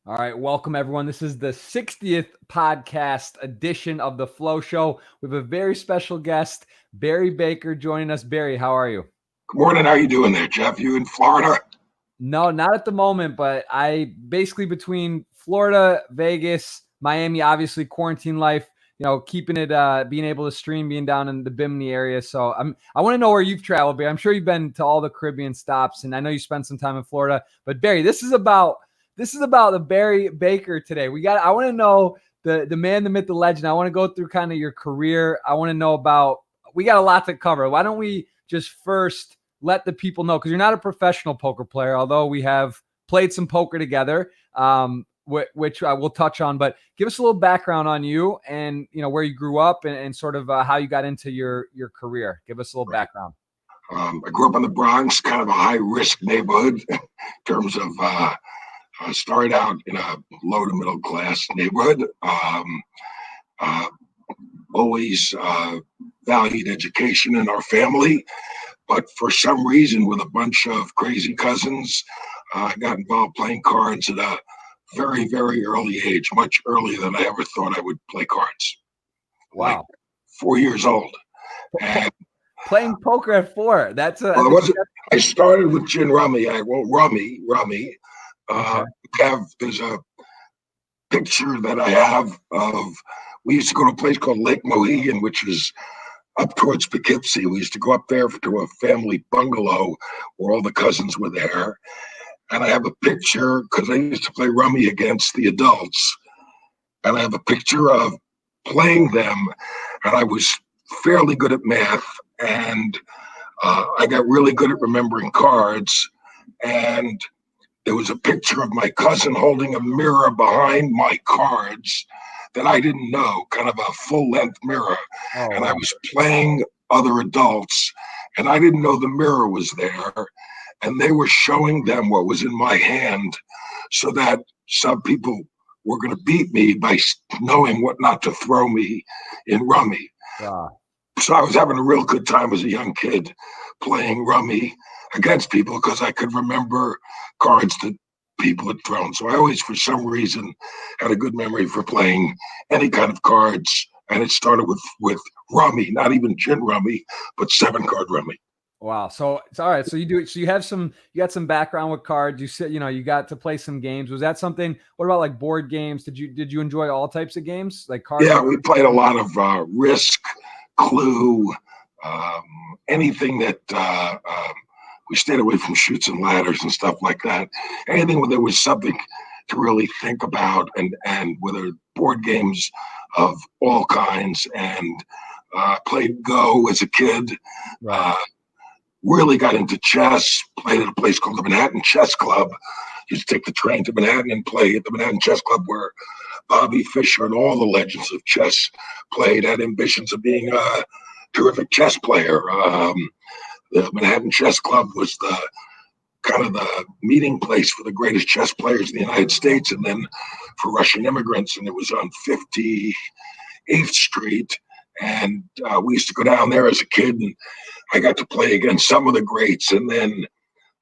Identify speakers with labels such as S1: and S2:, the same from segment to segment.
S1: All right, welcome everyone. This is the 60th podcast edition of the Flow Show. We have a very special guest, Barry Baker, joining us. Barry, how are you?
S2: Good morning. How you doing there, Jeff? You in Florida?
S1: No, not at the moment, but I basically between Florida, Vegas, Miami, obviously quarantine life, keeping it, being able to stream, being down in the Bimini area. So I want to know where you've traveled, Barry. I'm sure you've been to all the Caribbean stops, and I know you spent some time in Florida. But Barry, this is about the Barry Baker today. I want to know the man, the myth, the legend. I want to go through kind of your career. I want to know we got a lot to cover. Why don't we just first let the people know, because you're not a professional poker player, although we have played some poker together, which I will touch on, but give us a little background on you and, where you grew up and sort of how you got into your career. Give us a little background.
S2: I grew up in the Bronx, kind of a high-risk neighborhood in terms of I started out in a low to middle class neighborhood. Always valued education in our family, but for some reason, with a bunch of crazy cousins, I got involved playing cards at a very, very early age, much earlier than I ever thought I would play cards.
S1: Wow.
S2: Like 4 years old. And
S1: playing poker at 4.
S2: I started with gin rummy. Rummy. There's a picture that I have of, we used to go to a place called Lake Mohegan, which is up towards Poughkeepsie. We used to go up there to a family bungalow where all the cousins were there. And I have a picture, because I used to play rummy against the adults. And I have a picture of playing them. And I was fairly good at math. And I got really good at remembering cards. And there was a picture of my cousin holding a mirror behind my cards that I didn't know, kind of a full-length mirror.
S1: Oh,
S2: and I was playing other adults, and I didn't know the mirror was there. And they were showing them what was in my hand so that some people were going to beat me by knowing what not to throw me in rummy.
S1: Wow.
S2: So I was having a real good time as a young kid playing rummy against people because I could remember cards that people had thrown. So I always, for some reason, had a good memory for playing any kind of cards. And it started with rummy, not even gin rummy, but 7-card rummy.
S1: Wow. So it's all right. So you got some background with cards. You said, you got to play some games. Was that something? What about like board games? Did you enjoy all types of games like cards?
S2: Yeah, we played a lot of Risk, Clue, anything that we stayed away from Chutes and Ladders and stuff like that. Anything where there was something to really think about, and whether board games of all kinds, and played Go as a kid.
S1: Right.
S2: Really got into chess, played at a place called the Manhattan Chess Club. Used to take the train to Manhattan and play at the Manhattan Chess Club, where Bobby Fischer and all the legends of chess played. Had ambitions of being a terrific chess player. The Manhattan Chess Club was the kind of the meeting place for the greatest chess players in the United States, and then for Russian immigrants. And it was on 58th Street. And we used to go down there as a kid, and I got to play against some of the greats. And then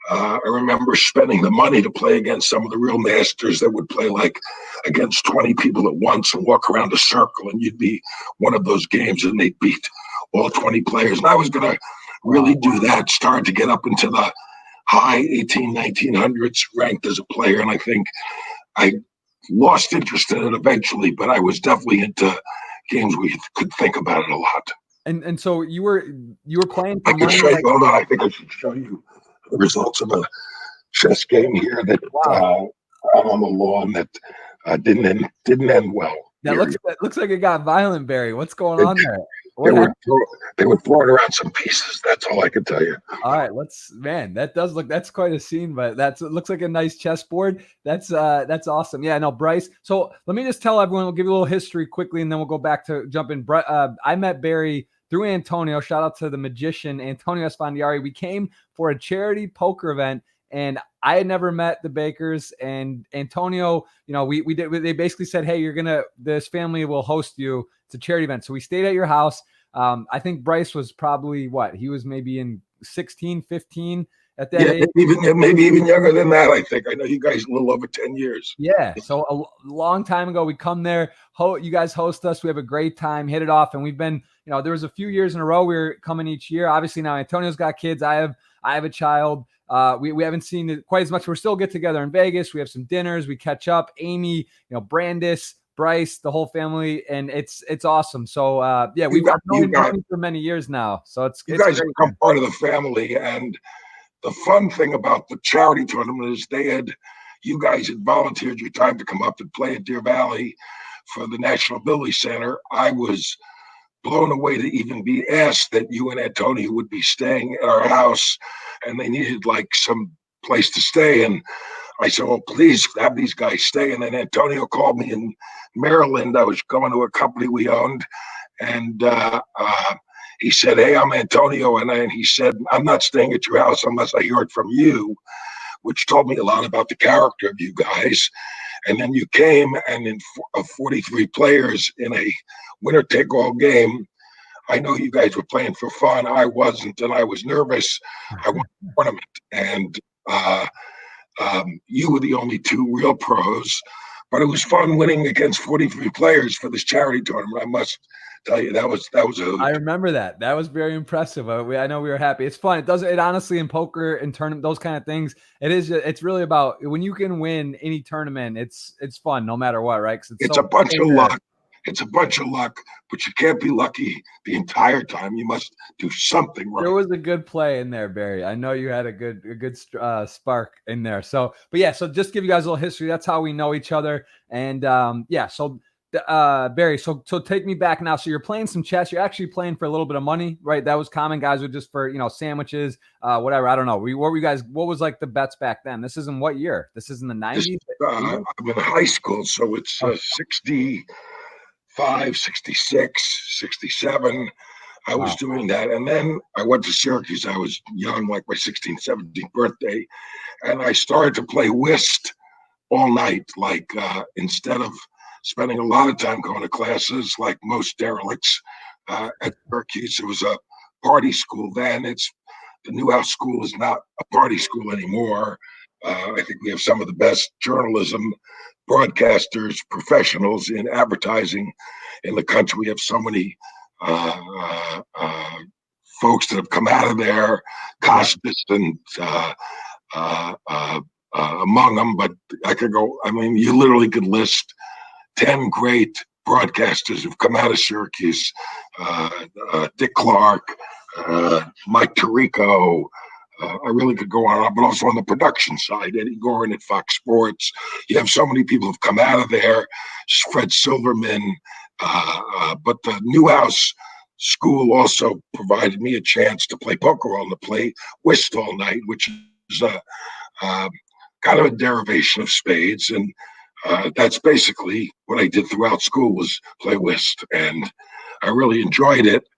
S2: I remember spending the money to play against some of the real masters that would play like against 20 people at once and walk around a circle, and you'd be one of those games and they'd beat all 20 players. And I was going to really do that, start to get up into the high 1900s ranked as a player. And I think I lost interest in it eventually, but I was definitely into games where you could think about it a lot.
S1: And so you were playing for
S2: I could show you, hold on, I think I should show you the results of a chess game here that out on the lawn that didn't end well.
S1: That looks like it got violent, Barry. What's going on there?
S2: They were throwing around some pieces. That's all I can tell you.
S1: All right, that's quite a scene, but it looks like a nice chessboard. That's awesome. Yeah, no, Bryce. So let me just tell everyone, we'll give you a little history quickly, and then we'll go back to jump in. I met Barry through Antonio. Shout out to the magician, Antonio Esfandiari. We came for a charity poker event, and I had never met the Bakers, and Antonio, they basically said, hey, this family will host you. It's a charity event. So we stayed at your house. I think Bryce was probably he was maybe in 16, 15. at that
S2: Yeah,
S1: age.
S2: maybe even younger than that, I think. I know you guys a little over 10 years.
S1: Yeah, so a long time ago, we come there. You guys host us. We have a great time, hit it off, and we've been, there was a few years in a row we were coming each year. Obviously now Antonio's got kids. I have a child. We haven't seen it quite as much. We're still get together in Vegas. We have some dinners. We catch up. Amy, Brandis, Bryce, the whole family, and it's awesome. So yeah, we've known you for many years now. So it's
S2: guys
S1: great,
S2: become part of the family, and the fun thing about the charity tournament is you guys had volunteered your time to come up and play at Deer Valley for the National Ability Center. I was blown away to even be asked that you and Antonio would be staying at our house, and they needed like some place to stay. And I said, well, please have these guys stay. And then Antonio called me in Maryland. I was going to a company we owned, and he said, hey, I'm Antonio. And he said, I'm not staying at your house unless I hear it from you, which told me a lot about the character of you guys. And then you came, and in 43 players in a winner-take-all game, I know you guys were playing for fun. I wasn't, and I was nervous. I won the tournament, and you were the only two real pros. But it was fun winning against 43 players for this charity tournament. I must tell you, that was a hoot.
S1: I remember that. That was very impressive. I know we were happy. It's fun. It honestly, in poker and tournament, those kind of things, it's really about when you can win any tournament, it's fun no matter what, right?
S2: It's a bunch of luck. It's a bunch of luck, but you can't be lucky the entire time. You must do something right.
S1: There was a good play in there, Barry. I know you had a good spark in there. So, but yeah, so just give you guys a little history. That's how we know each other. And yeah, so Barry, so take me back now. So you're playing some chess. You're actually playing for a little bit of money, right? That was common. Guys would just for sandwiches, whatever. I don't know. What was like the bets back then? This is in what year? This is in the 90s.
S2: I'm in high school, so it's 65, 66, 67. I was doing that. And then I went to Syracuse. I was young, like my 16th, 17th birthday. And I started to play whist all night. Like instead of spending a lot of time going to classes, like most derelicts at Syracuse, it was a party school then. The Newhouse School is not a party school anymore. I think we have some of the best journalism, broadcasters, professionals in advertising in the country. We have so many folks that have come out of there, Costas and among them. But I could go, you literally could list 10 great broadcasters who've come out of Syracuse, Dick Clark, Mike Tirico. I really could go on, but also on the production side, Eddie Gorin at Fox Sports. You have so many people who've come out of there, Fred Silverman. But the Newhouse School also provided me a chance to play poker to play whist all night, which is kind of a derivation of spades. And that's basically what I did throughout school was play whist. And I really enjoyed it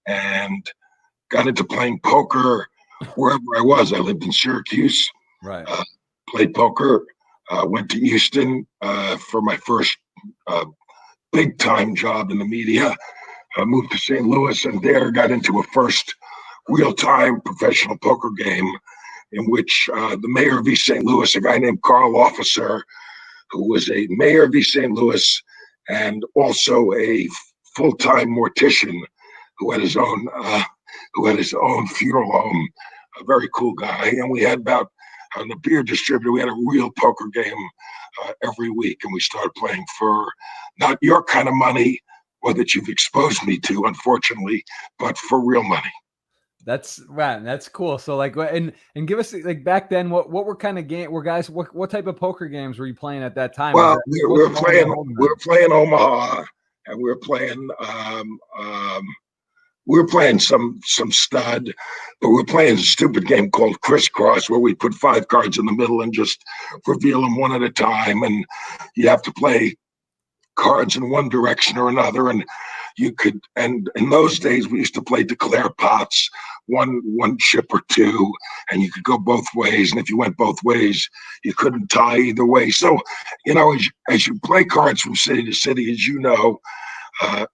S2: and got into playing poker wherever I was. I lived in Syracuse,
S1: right?
S2: Played poker, went to Houston for my first big time job in the media. Moved to St. Louis, and there got into a first real time professional poker game in which the mayor of East St. Louis, a guy named Carl Officer, who was a mayor of East St. Louis and also a full-time mortician who had his own funeral home, a very cool guy. And we had on the beer distributor, we had a real poker game every week, and we started playing for not your kind of money, or that you've exposed me to, unfortunately, but for real money.
S1: That's right. That's cool. So like, and give us like back then, what were kind of guys, what type of poker games were you playing at that time?
S2: Well, we were playing Omaha, and we were playing some stud, but we were playing a stupid game called Crisscross, where we put 5 cards in the middle and just reveal them one at a time, and you have to play cards in one direction or another. And and in those days we used to play declare pots, one chip or two, and you could go both ways. And if you went both ways, you couldn't tie either way. So, as you play cards from city to city, as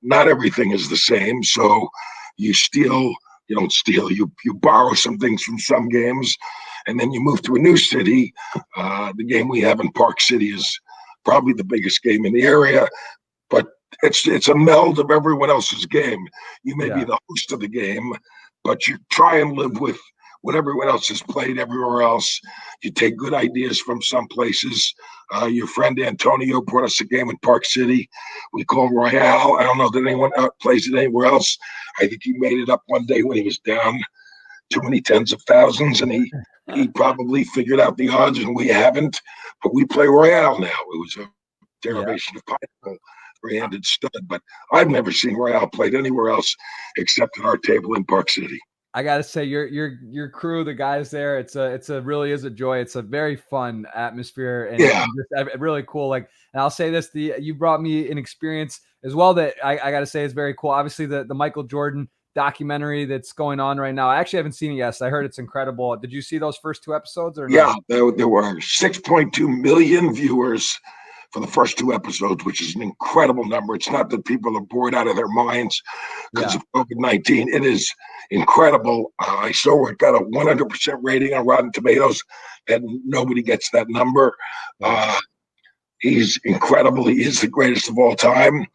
S2: not everything is the same. So you steal, You don't steal. You borrow some things from some games, and then you move to a new city. The game we have in Park City is probably the biggest game in the area, but it's a meld of everyone else's game. You may be the host of the game, but you try and live with what everyone else has played everywhere else. You take good ideas from some places. Your friend Antonio brought us a game in Park City. We call Royale. I don't know that anyone plays it anywhere else. I think he made it up one day when he was down too many tens of thousands, and he probably figured out the odds, and we haven't. But we play Royale now. It was a derivation of Pineapple, three-handed stud. But I've never seen Royale played anywhere else except at our table in Park City.
S1: I gotta say, your crew, the guys there, it's a really is a joy. It's a very fun atmosphere and just really cool. Like, and I'll say this: you brought me an experience as well that I gotta say is very cool. Obviously, the Michael Jordan documentary that's going on right now. I actually haven't seen it yet. So I heard it's incredible. Did you see those first 2 episodes or
S2: no? Yeah, there were 6.2 million viewers for the first 2 episodes, which is an incredible number. It's not that people are bored out of their minds because of COVID-19. It is incredible. I saw it got a 100% rating on Rotten Tomatoes, and nobody gets that number. He's incredible. He is the greatest of all time.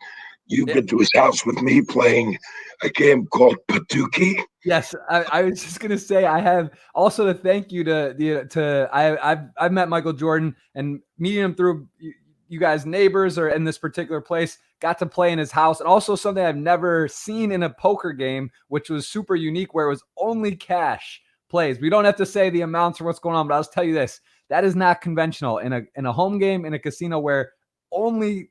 S2: You've been to his house with me playing a game called Paduki.
S1: Yes, I was just gonna say I have also to thank you I've met Michael Jordan and meeting him through you guys neighbors or in this particular place, got to play in his house, and also something I've never seen in a poker game, which was super unique, where it was only cash plays. We don't have to say the amounts or what's going on, but I'll just tell you this: that is not conventional in a home game in a casino where only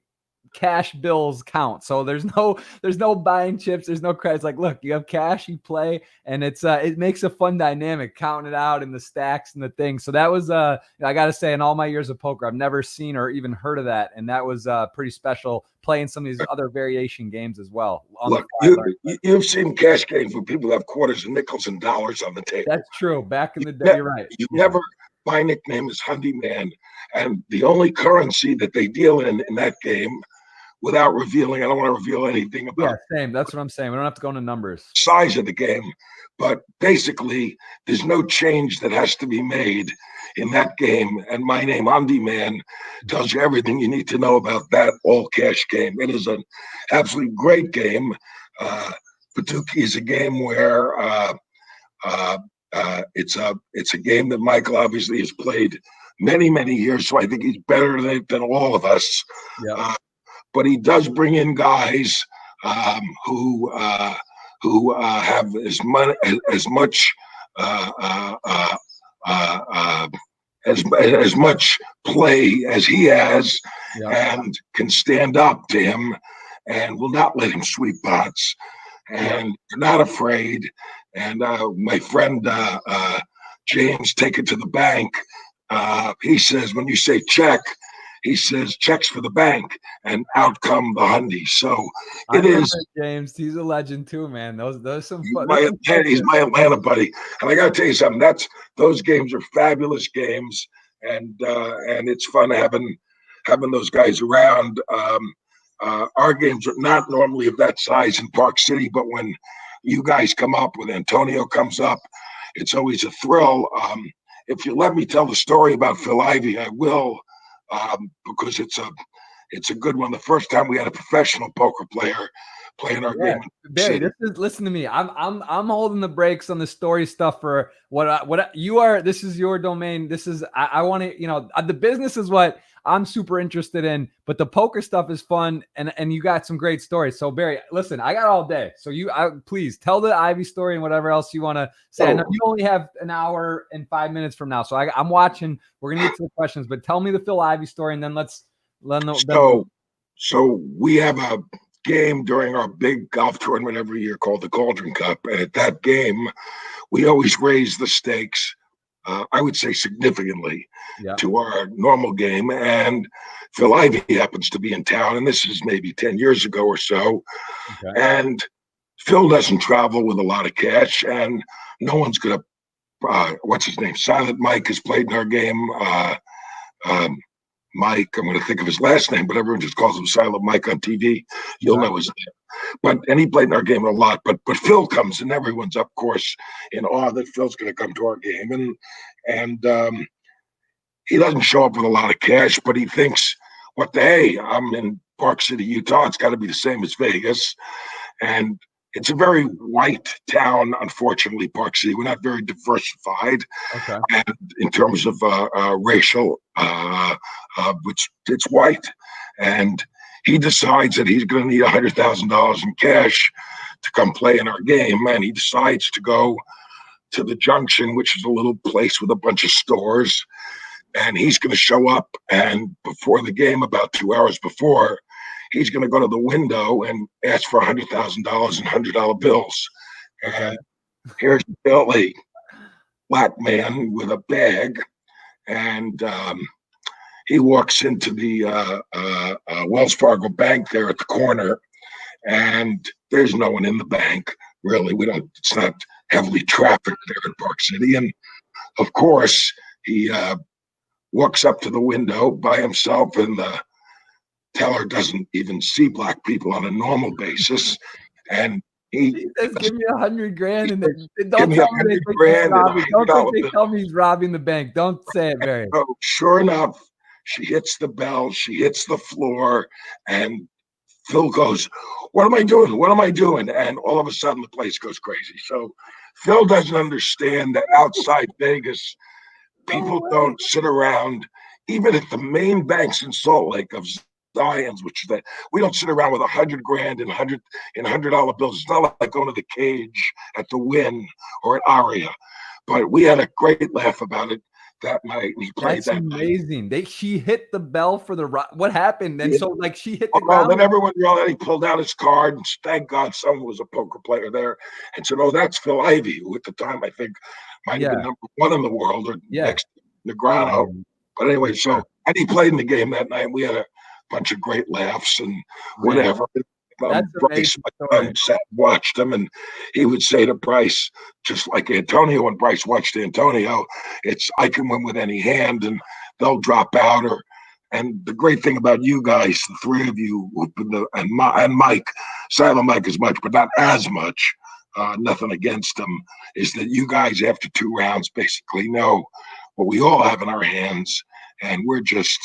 S1: cash bills count. So there's no buying chips, there's no credits. Like, look, you have cash, you play, and it makes a fun dynamic counting it out in the stacks and the things. So that was I gotta say, in all my years of poker, I've never seen or even heard of that, and that was pretty special playing some of these other variation games as well.
S2: Look, you've seen cash games where people have quarters and nickels and dollars on the table.
S1: That's true. Back in the day, you're right.
S2: Never. My nickname is Hundy Man, and the only currency that they deal in that game, without revealing, I don't want to reveal anything about.
S1: Yeah, same. That's what I'm saying. We don't have to go into numbers.
S2: Size of the game, but basically, there's no change that has to be made in that game. And my name, Hundy Man, tells you everything you need to know about that all cash game. It is an absolutely great game. Paduki is a game where it's a game that Michael obviously has played many years, so I think he's better than all of us.
S1: Yeah.
S2: But he does bring in guys who have as much play as he has, and can stand up to him, and will not let him sweep pots, and not afraid. And my friend James, take it to the bank. He says, when you say check, he says checks for the bank, and out come the Hundies. So it is.
S1: James, he's a legend too, man. Those some fun.
S2: He's my Atlanta buddy, and I got to tell you something. Those games are fabulous games, and it's fun having those guys around. Our games are not normally of that size in Park City, but when you guys come up, when Antonio comes up, it's always a thrill. If you let me tell the story about Phil Ivey, I will. Because it's a good one. The first time we had a professional poker player playing our game.
S1: Barry, listen to me. I'm holding the brakes on the story stuff for what you are. This is your domain. This is I want to, the business is what I'm super interested in, but the poker stuff is fun, and you got some great stories. So Barry, listen, I got all day. So please tell the Ivy story and whatever else you want to say. I know you only have an hour and 5 minutes from now, so I'm watching. We're gonna get to the questions, but tell me the Phil Ivey story, and then let's let them.
S2: So we have a game during our big golf tournament every year called the Cauldron Cup, and at that game, we always raise the stakes. I would say significantly to our normal game. And Phil Ivey happens to be in town, and this is maybe 10 years ago or so. Okay. And Phil doesn't travel with a lot of cash, and no one's going to, what's his name? Silent Mike has played in our game. Mike. I'm going to think of his last name, but everyone just calls him Silent Mike on TV. You'll know his name. And he played in our game a lot. But Phil comes, and everyone's, of course, in awe that Phil's going to come to our game. And he doesn't show up with a lot of cash, but he thinks, hey, I'm in Park City, Utah. It's got to be the same as Vegas. And it's a very white town, unfortunately, Park City. We're not very diversified and in terms of racial, which it's white. And he decides that he's going to need $100,000 in cash to come play in our game. And he decides to go to the Junction, which is a little place with a bunch of stores. And he's going to show up. And before the game, about 2 hours before, he's going to go to the window and ask for $100,000 in $100 bills. And here's Billy, black man with a bag, and he walks into the Wells Fargo bank there at the corner, and there's no one in the bank. Really, it's not heavily trafficked there in Park City. And of course, he walks up to the window by himself, and the teller doesn't even see black people on a normal basis, and he
S1: says, "Give me $100,000 and
S2: don't tell me
S1: don't think they tell me he's robbing the bank. Don't say it, Barry."
S2: So sure enough, she hits the bell, she hits the floor, and Phil goes, "What am I doing? What am I doing?" And all of a sudden, the place goes crazy. So Phil doesn't understand that outside Vegas, people don't sit around, even at the main banks in Salt Lake of Zions, which is that we don't sit around with $100,000 in $100 bills. It's not like going to the Cage at the Wynn or at Aria. But we had a great laugh about it that night. And he played
S1: That's
S2: that
S1: amazing. She hit the bell for the what happened? And so like she hit the
S2: ground. Then everyone yelled at. He pulled out his card, and thank God someone was a poker player there, and said, "Oh, that's Phil Ivey," who at the time I think might have been number one in the world, or next to Negrano. But anyway, and he played in the game that night. We had a bunch of great laughs and whatever. Bryce, my son, sat and watched him, and he would say to Bryce, just like Antonio, when Bryce watched Antonio, it's I can win with any hand, and they'll drop out. And the great thing about you guys, the three of you, and Mike, Silent Mike as much, but not as much, nothing against him, is that you guys, after 2 rounds, basically know what we all have in our hands, and we're just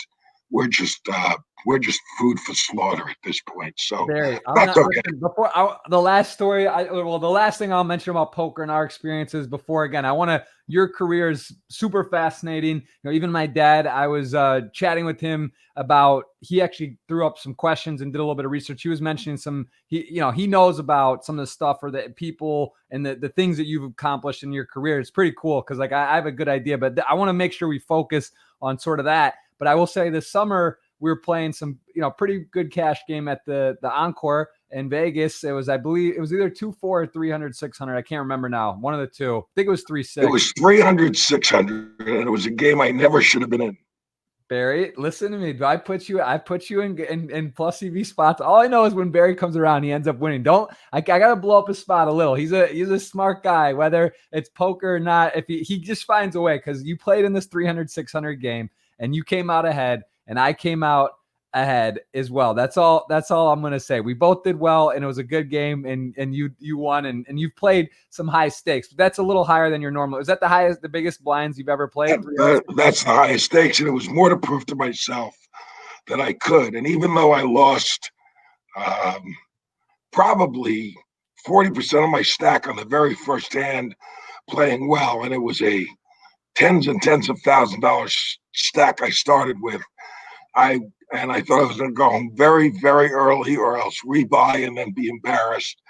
S2: food for slaughter at this point. So
S1: Barry,
S2: that's okay.
S1: Before the last story, the last thing I'll mention about poker and our experiences before, again, your career is super fascinating. Even my dad, I was chatting with him about, he actually threw up some questions and did a little bit of research. He was mentioning he knows about some of the stuff or the people and the things that you've accomplished in your career. It's pretty cool because like I have a good idea, but I want to make sure we focus on sort of that. But I will say this summer, we were playing some, pretty good cash game at the Encore in Vegas. It was, I believe, it was either 2-4 or 300-600. I can't remember now. One of the two. I think it was 3-6.
S2: It was 300-600, and it was a game I never should have been in.
S1: Barry, listen to me. I put you in plus EV spots. All I know is when Barry comes around, he ends up winning. I gotta blow up his spot a little. He's a smart guy, whether it's poker or not. If he just finds a way, because you played in this 300-600 game and you came out ahead, and I came out ahead as well. That's all I'm going to say. We both did well, and it was a good game, and you won, and you've played some high stakes. But that's a little higher than your normal. Is that the biggest blinds you've ever played?
S2: That's the highest stakes, and it was more to prove to myself that I could. And even though I lost probably 40% of my stack on the very first hand playing well, and it was a tens and tens of $1,000s stack I started with, I thought I was going to go home very, very early or else rebuy and then be embarrassed.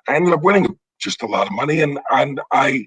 S2: I ended up winning just a lot of money, and I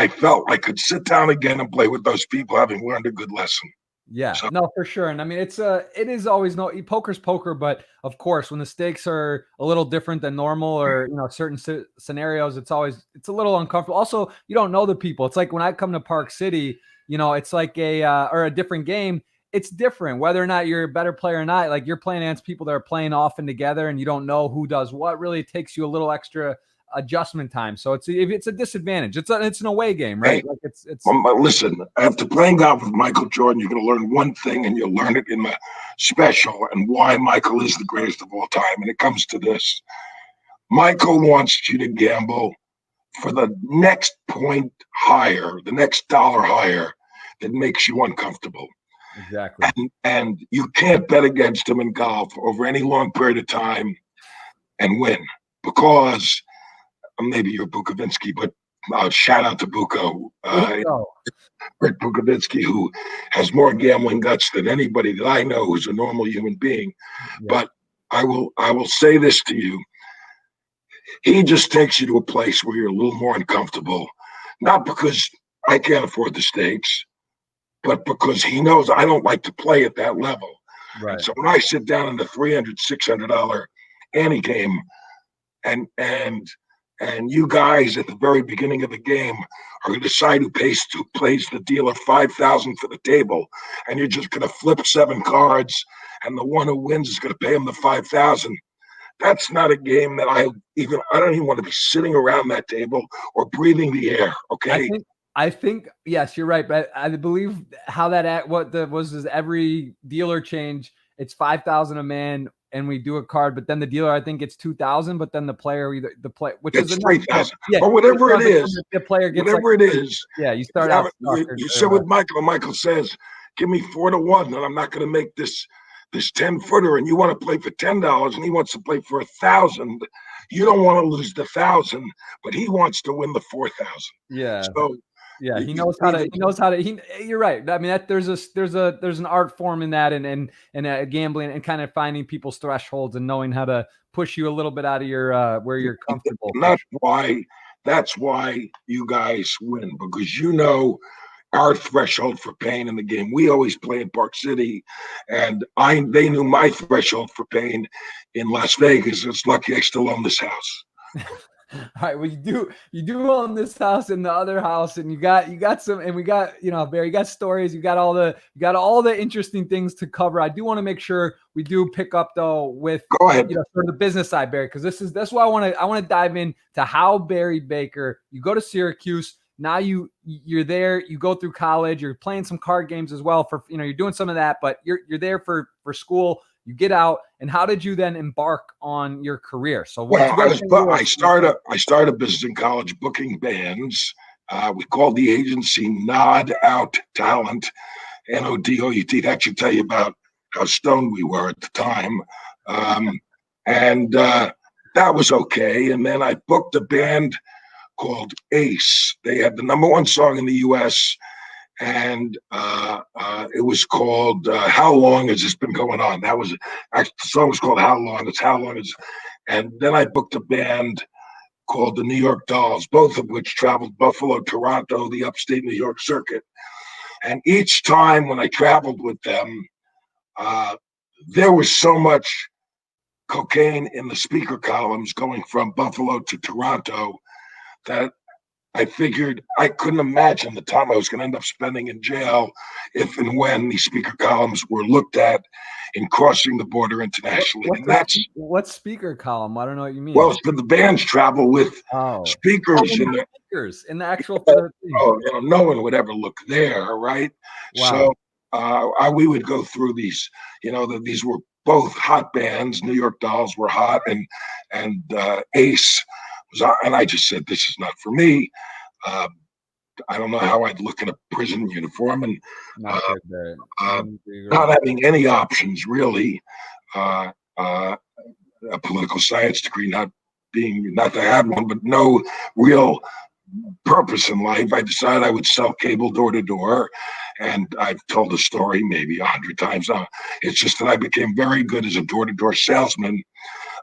S2: felt I could sit down again and play with those people, having learned a good lesson.
S1: Yeah, no, for sure. And I mean, it is always poker's poker, but of course, when the stakes are a little different than normal, or certain scenarios, it's a little uncomfortable. Also, you don't know the people. It's like when I come to Park City, it's like a different game. It's different whether or not you're a better player or not. Like, you're playing against people that are playing often together, and you don't know who does what. Really, it takes you a little extra adjustment time. So it's a disadvantage. It's an away game, right?
S2: Hey,
S1: Like it's
S2: listen, after playing golf with Michael Jordan, you're going to learn one thing, and you'll learn it in the special, and why Michael is the greatest of all time. And it comes to this: Michael wants you to gamble for the next point higher, the next dollar higher, that makes you uncomfortable.
S1: exactly.
S2: And you can't bet against him in golf over any long period of time and win, because maybe you're Bukovinsky, but shout out to Buko, Rick Bukovinsky, who has more gambling guts than anybody that I know who's a normal human being.
S1: Yeah.
S2: But I will say this to you: he just takes you to a place where you're a little more uncomfortable, not because I can't afford the stakes, but because he knows I don't like to play at that level.
S1: Right.
S2: And so when I sit down in the $300, $600 ante game, and you guys at the very beginning of the game are going to decide who plays the dealer 5,000 for the table, and you're just going to flip 7 cards, and the one who wins is going to pay him the 5,000. That's not a game that I don't even want to be sitting around that table or breathing the air. Okay.
S1: I think yes, you're right, but I believe how that was every dealer change. It's 5,000 a man, and we do a card, but then the dealer, I think it's 2,000, but then the player which
S2: it's
S1: is
S2: 3,000, or whatever it is.
S1: The player gets
S2: whatever it is.
S1: Yeah, you start out.
S2: You sit with Michael, and Michael says, "Give me 4-1, and I'm not going to make this 10-footer," and you want to play for $10, and he wants to play for 1,000. You don't want to lose the 1,000, but he wants to win the 4,000.
S1: Yeah.
S2: So
S1: yeah, he knows how to. You're right. I mean, there's an art form in that, and gambling, and kind of finding people's thresholds and knowing how to push you a little bit out of your where you're comfortable.
S2: And that's why you guys win, because you know our threshold for pain in the game. We always play in Park City, and they knew my threshold for pain in Las Vegas. It's lucky I still own this house.
S1: All right. Well, you do own this house and the other house, and you got some, and we got, Barry, you got stories, you got all the interesting things to cover. I do want to make sure we do pick up though with,
S2: go ahead,
S1: for the business side, Barry, because that's why I want to dive in to how Barry Baker, you go to Syracuse. Now you're there, you go through college, you're playing some card games as well for, you're doing some of that, but you're there for school. You get out, and how did you then embark on your career? So
S2: I started business in college, booking bands. We called the agency Nod Out Talent, NODOUT. That should tell you about how stoned we were at the time. And that was okay. And then I booked a band called Ace. They had the #1 song in the U.S., and it was called "How Long Has This Been Going On?" That was actually, the song was called "How Long." It's "How Long Is." And then I booked a band called the New York Dolls, both of which traveled Buffalo, Toronto, the upstate New York circuit. And each time when I traveled with them, there was so much cocaine in the speaker columns going from Buffalo to Toronto that I figured I couldn't imagine the time I was going to end up spending in jail if and when these speaker columns were looked at in crossing the border internationally.
S1: What speaker column? I don't know what you mean.
S2: Well, the bands travel with speakers in
S1: the actual.
S2: No one would ever look there, right?
S1: Wow.
S2: So we would go through these. These were both hot bands. New York Dolls were hot, and Ace. And I just said, this is not for me. I don't know how I'd look in a prison uniform, and not having any options really. A political science degree, not that I had one, but no real purpose in life. I decided I would sell cable door to door, and I've told the story maybe 100 times now. It's just that I became very good as a door to door salesman.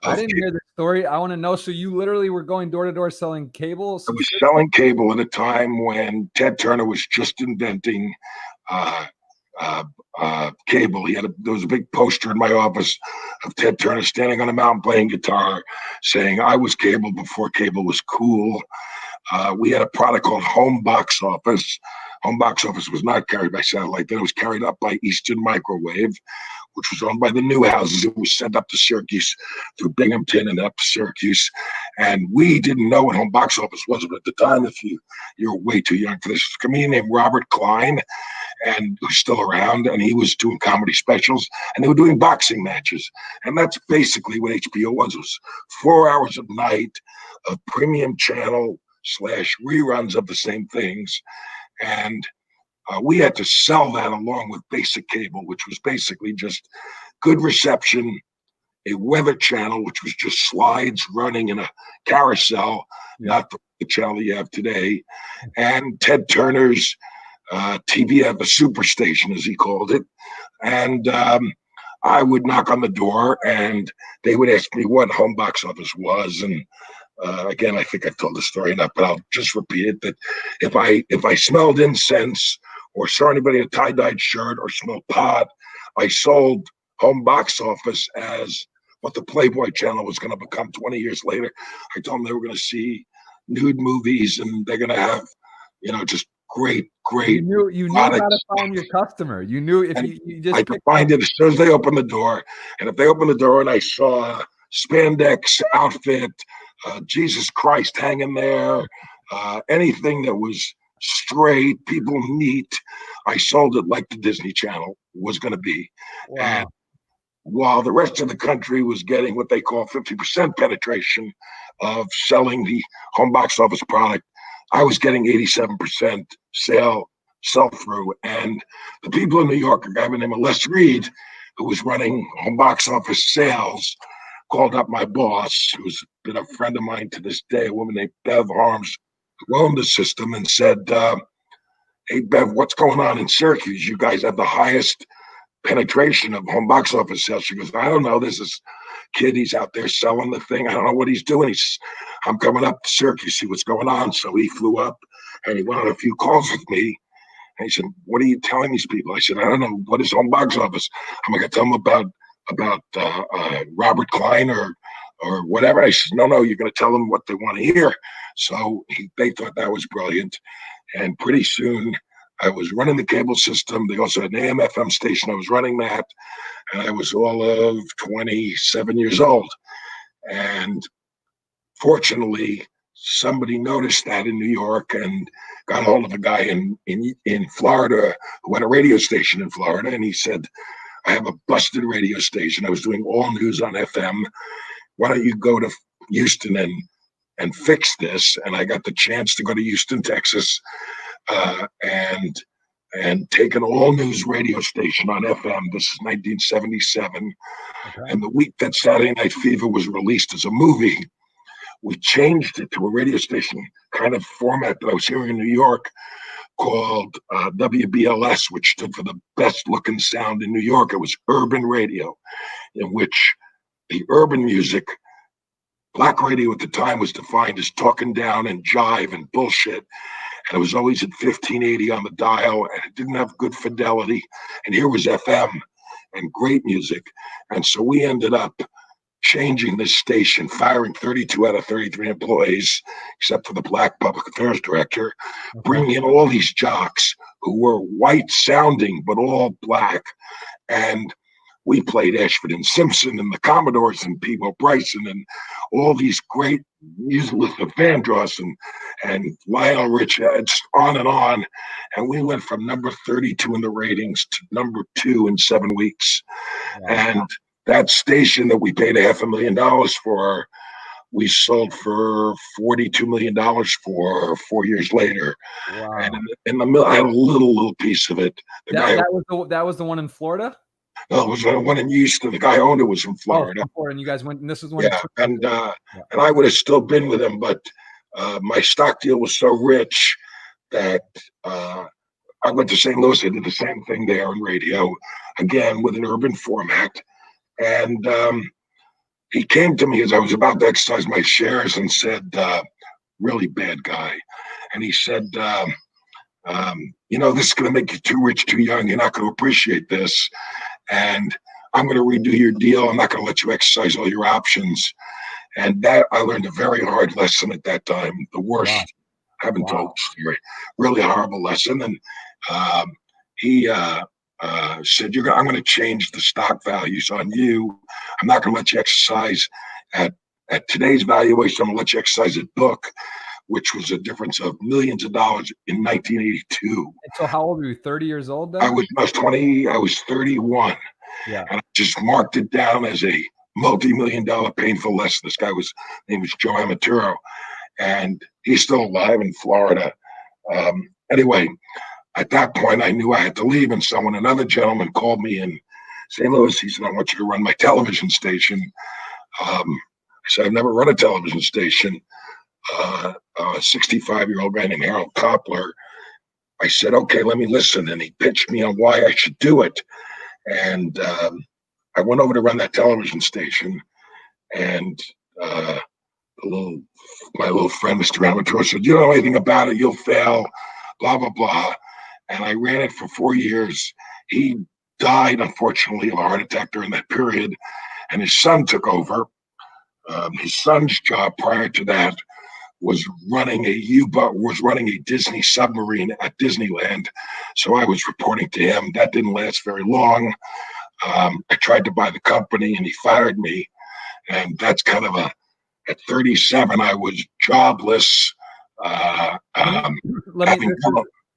S1: I didn't hear the story. I want to know. So you literally were going door to door selling cable?
S2: I was selling cable at a time when Ted Turner was just inventing cable. There was a big poster in my office of Ted Turner standing on a mountain playing guitar, saying I was cable before cable was cool. We had a product called Home Box Office. Home box office was not carried by satellite. Then it was carried up by Eastern Microwave, which was owned by the Newhouses. It was sent up to Syracuse through Binghamton and up to Syracuse. And we didn't know what home box office was. But at the time, if you're way too young for this, a comedian named Robert Klein, and who's still around, and he was doing comedy specials, and they were doing boxing matches. And that's basically what HBO was. It was 4 hours a night of premium channel / reruns of the same things. And we had to sell that along with basic cable, which was basically just good reception, a weather channel, which was just slides running in a carousel, not the channel that you have today, and Ted Turner's TV at the Superstation, as he called it. And I would knock on the door, and they would ask me what home box office was. And again, I think I've told the story enough, but I'll just repeat it, that if I smelled incense or saw anybody in a tie-dyed shirt or smelled pot, I sold home box office as what the Playboy Channel was going to become 20 years later. I told them they were going to see nude movies, and they're going to have, just great.
S1: You knew how to find your customer. You knew if you just
S2: I could find it as soon as they opened the door. And if they opened the door and I saw a spandex outfit, Jesus Christ hanging there, anything that was straight, people neat, I sold it like the Disney Channel was going to be.
S1: Wow.
S2: And while the rest of the country was getting what they call 50% penetration of selling the home box office product, I was getting 87% sell-through. And the people in New York, a guy by the name of Les Reed, who was running home box office sales, called up my boss, who's been a friend of mine to this day, a woman named Bev Harms, who owned the system, and said, hey, Bev, what's going on in Syracuse? You guys have the highest penetration of home box office sales. She goes, I don't know. There's this kid, he's out there selling the thing. I don't know what he's doing. I'm coming up to Syracuse, see what's going on. So he flew up and he went on a few calls with me. And he said, what are you telling these people? I said, I don't know. What is home box office? I'm going to tell them about Robert Klein or whatever. I said, no, you're going to tell them what they want to hear. So they thought that was brilliant. And pretty soon I was running the cable system. They also had an AM FM station. I was running that. And I was all of 27 years old. And fortunately, somebody noticed that in New York and got a hold of a guy in Florida who had a radio station in Florida. And he said, I have a busted radio station. I was doing all news on FM. Why don't you go to Houston and fix this? And I got the chance to go to Houston, Texas, and take an all news radio station on FM. This is 1977. Okay. And the week that Saturday Night Fever was released as a movie, we changed it to a radio station kind of format that I was hearing in New York called WBLS, which stood for the best looking sound in New York. It was urban radio, in which the urban music, black radio at the time, was defined as talking down and jive and bullshit. And it was always at 1580 on the dial, and it didn't have good fidelity. And here was FM and great music. And so we ended up changing this station, firing 32 out of 33 employees, except for the black public affairs director, bringing in all these jocks who were white sounding, but all black. And we played Ashford and Simpson and the Commodores and Peebo Bryson and all these great musicians of Vandross and Lionel Richie, just on and on. And we went from number 32 in the ratings to number 2 in 7 weeks. Wow. And that station that we paid $500,000 for, we sold for $42 million for 4 years later. Wow. And in the middle, I had a little piece of it.
S1: That was the one in Florida?
S2: No, it was the one in Houston. The guy who owned it was from Florida.
S1: And you guys went, and this was one.
S2: Yeah, and I would have still been with him, but my stock deal was so rich that I went to St. Louis. I did the same thing there on radio, again with an urban format. And he came to me as I was about to exercise my shares and said, really bad guy. And he said, this is going to make you too rich, too young. You're not going to appreciate this. And I'm going to redo your deal. I'm not going to let you exercise all your options. And that I learned a very hard lesson at that time. The worst haven't told
S1: Wow.
S2: the story. Really horrible lesson. And he said, I'm going to change the stock values on you. I'm not going to let you exercise at today's valuation. I'm going to let you exercise at book, which was a difference of millions of dollars in 1982.
S1: And so how old were you? 30 years old then?
S2: I was 20. I was 31.
S1: Yeah.
S2: And I just marked it down as a multi-million-dollar painful lesson. This guy name was Joe Amaturo, and he's still alive in Florida. Anyway, at that point, I knew I had to leave, and so when another gentleman called me in St. Louis, he said, I want you to run my television station. I said, I've never run a television station. A 65-year-old guy named Harold Koppler. I said, okay, let me listen. And he pitched me on why I should do it. And I went over to run that television station, and my little friend, Mr. Amatore, said, you don't know anything about it, you'll fail, blah, blah, blah. And I ran it for 4 years. He died, unfortunately, of a heart attack during that period, and his son took over. His son's job prior to that was running a Disney submarine at Disneyland. So I was reporting to him. That didn't last very long. I tried to buy the company, and he fired me. And that's kind of at 37, I was jobless.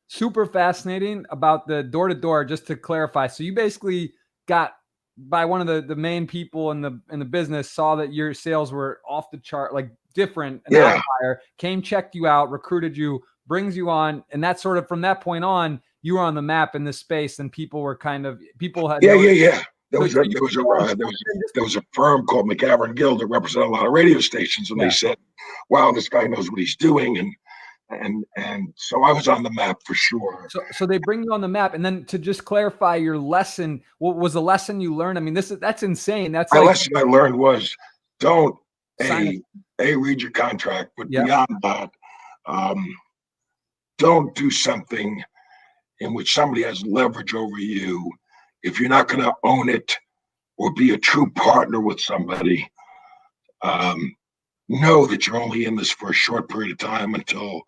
S1: Super fascinating about the door-to-door, just to clarify. So you basically got by one of the main people in the business, saw that your sales were off the chart, like different, an outlier, came, checked you out, recruited you, brings you on, and that's sort of from that point on, you were on the map in this space, and people had
S2: There was a firm called McGavran Gill that represented a lot of radio stations, and they said, wow, this guy knows what he's doing. And so I was on the map for sure.
S1: So they bring you on the map, and then to just clarify your lesson, what was the lesson you learned? I mean, that's insane. That's
S2: my lesson I learned was don't read your contract, but beyond that, don't do something in which somebody has leverage over you if you're not going to own it or be a true partner with somebody. Know that you're only in this for a short period of time until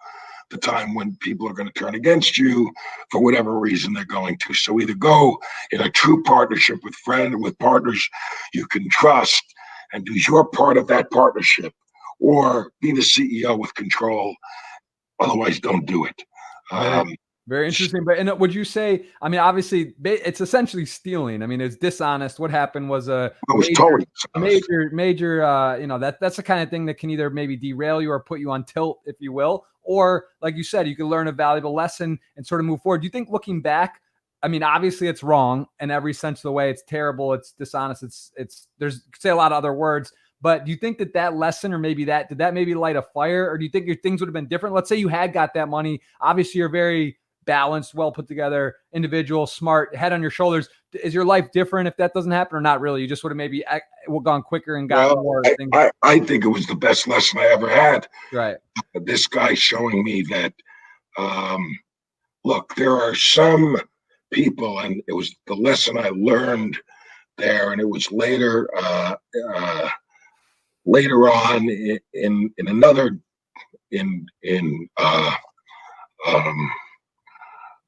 S2: the time when people are going to turn against you for whatever reason they're going to. So either go in a true partnership with partners you can trust and do your part of that partnership, or be the CEO with control. Otherwise, don't do it.
S1: Very interesting. But and would you say, I mean, obviously it's essentially stealing. I mean, it's dishonest. What happened was major, that's the kind of thing that can either maybe derail you or put you on tilt, if you will, or like you said, you can learn a valuable lesson and sort of move forward. Do you think looking back, I mean, obviously it's wrong in every sense of the way, it's terrible, it's dishonest, it's there's say a lot of other words, but do you think that lesson, or maybe did that maybe light a fire, or do you think your things would have been different? Let's say you had got that money. Obviously you're very balanced, well put together individual, smart, head on your shoulders. Is your life different if that doesn't happen, or not really? You just would have maybe gone quicker and got more things.
S2: I think it was the best lesson I ever had.
S1: Right.
S2: This guy showing me that, look, there are some people, and it was the lesson I learned there, and it was later on in another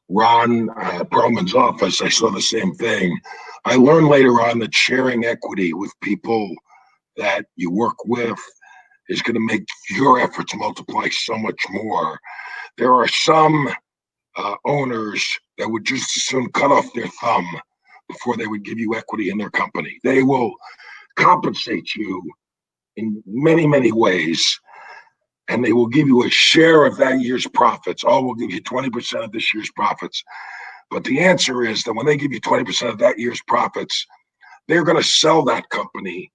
S2: Ron Perlman's office, I saw the same thing. I learned later on that sharing equity with people that you work with is going to make your efforts multiply so much more. There are some owners that would just as soon cut off their thumb before they would give you equity in their company. They will compensate you in many, many ways, and they will give you a share of that year's profits. We'll give you 20% of this year's profits. But the answer is that when they give you 20% of that year's profits, they're going to sell that company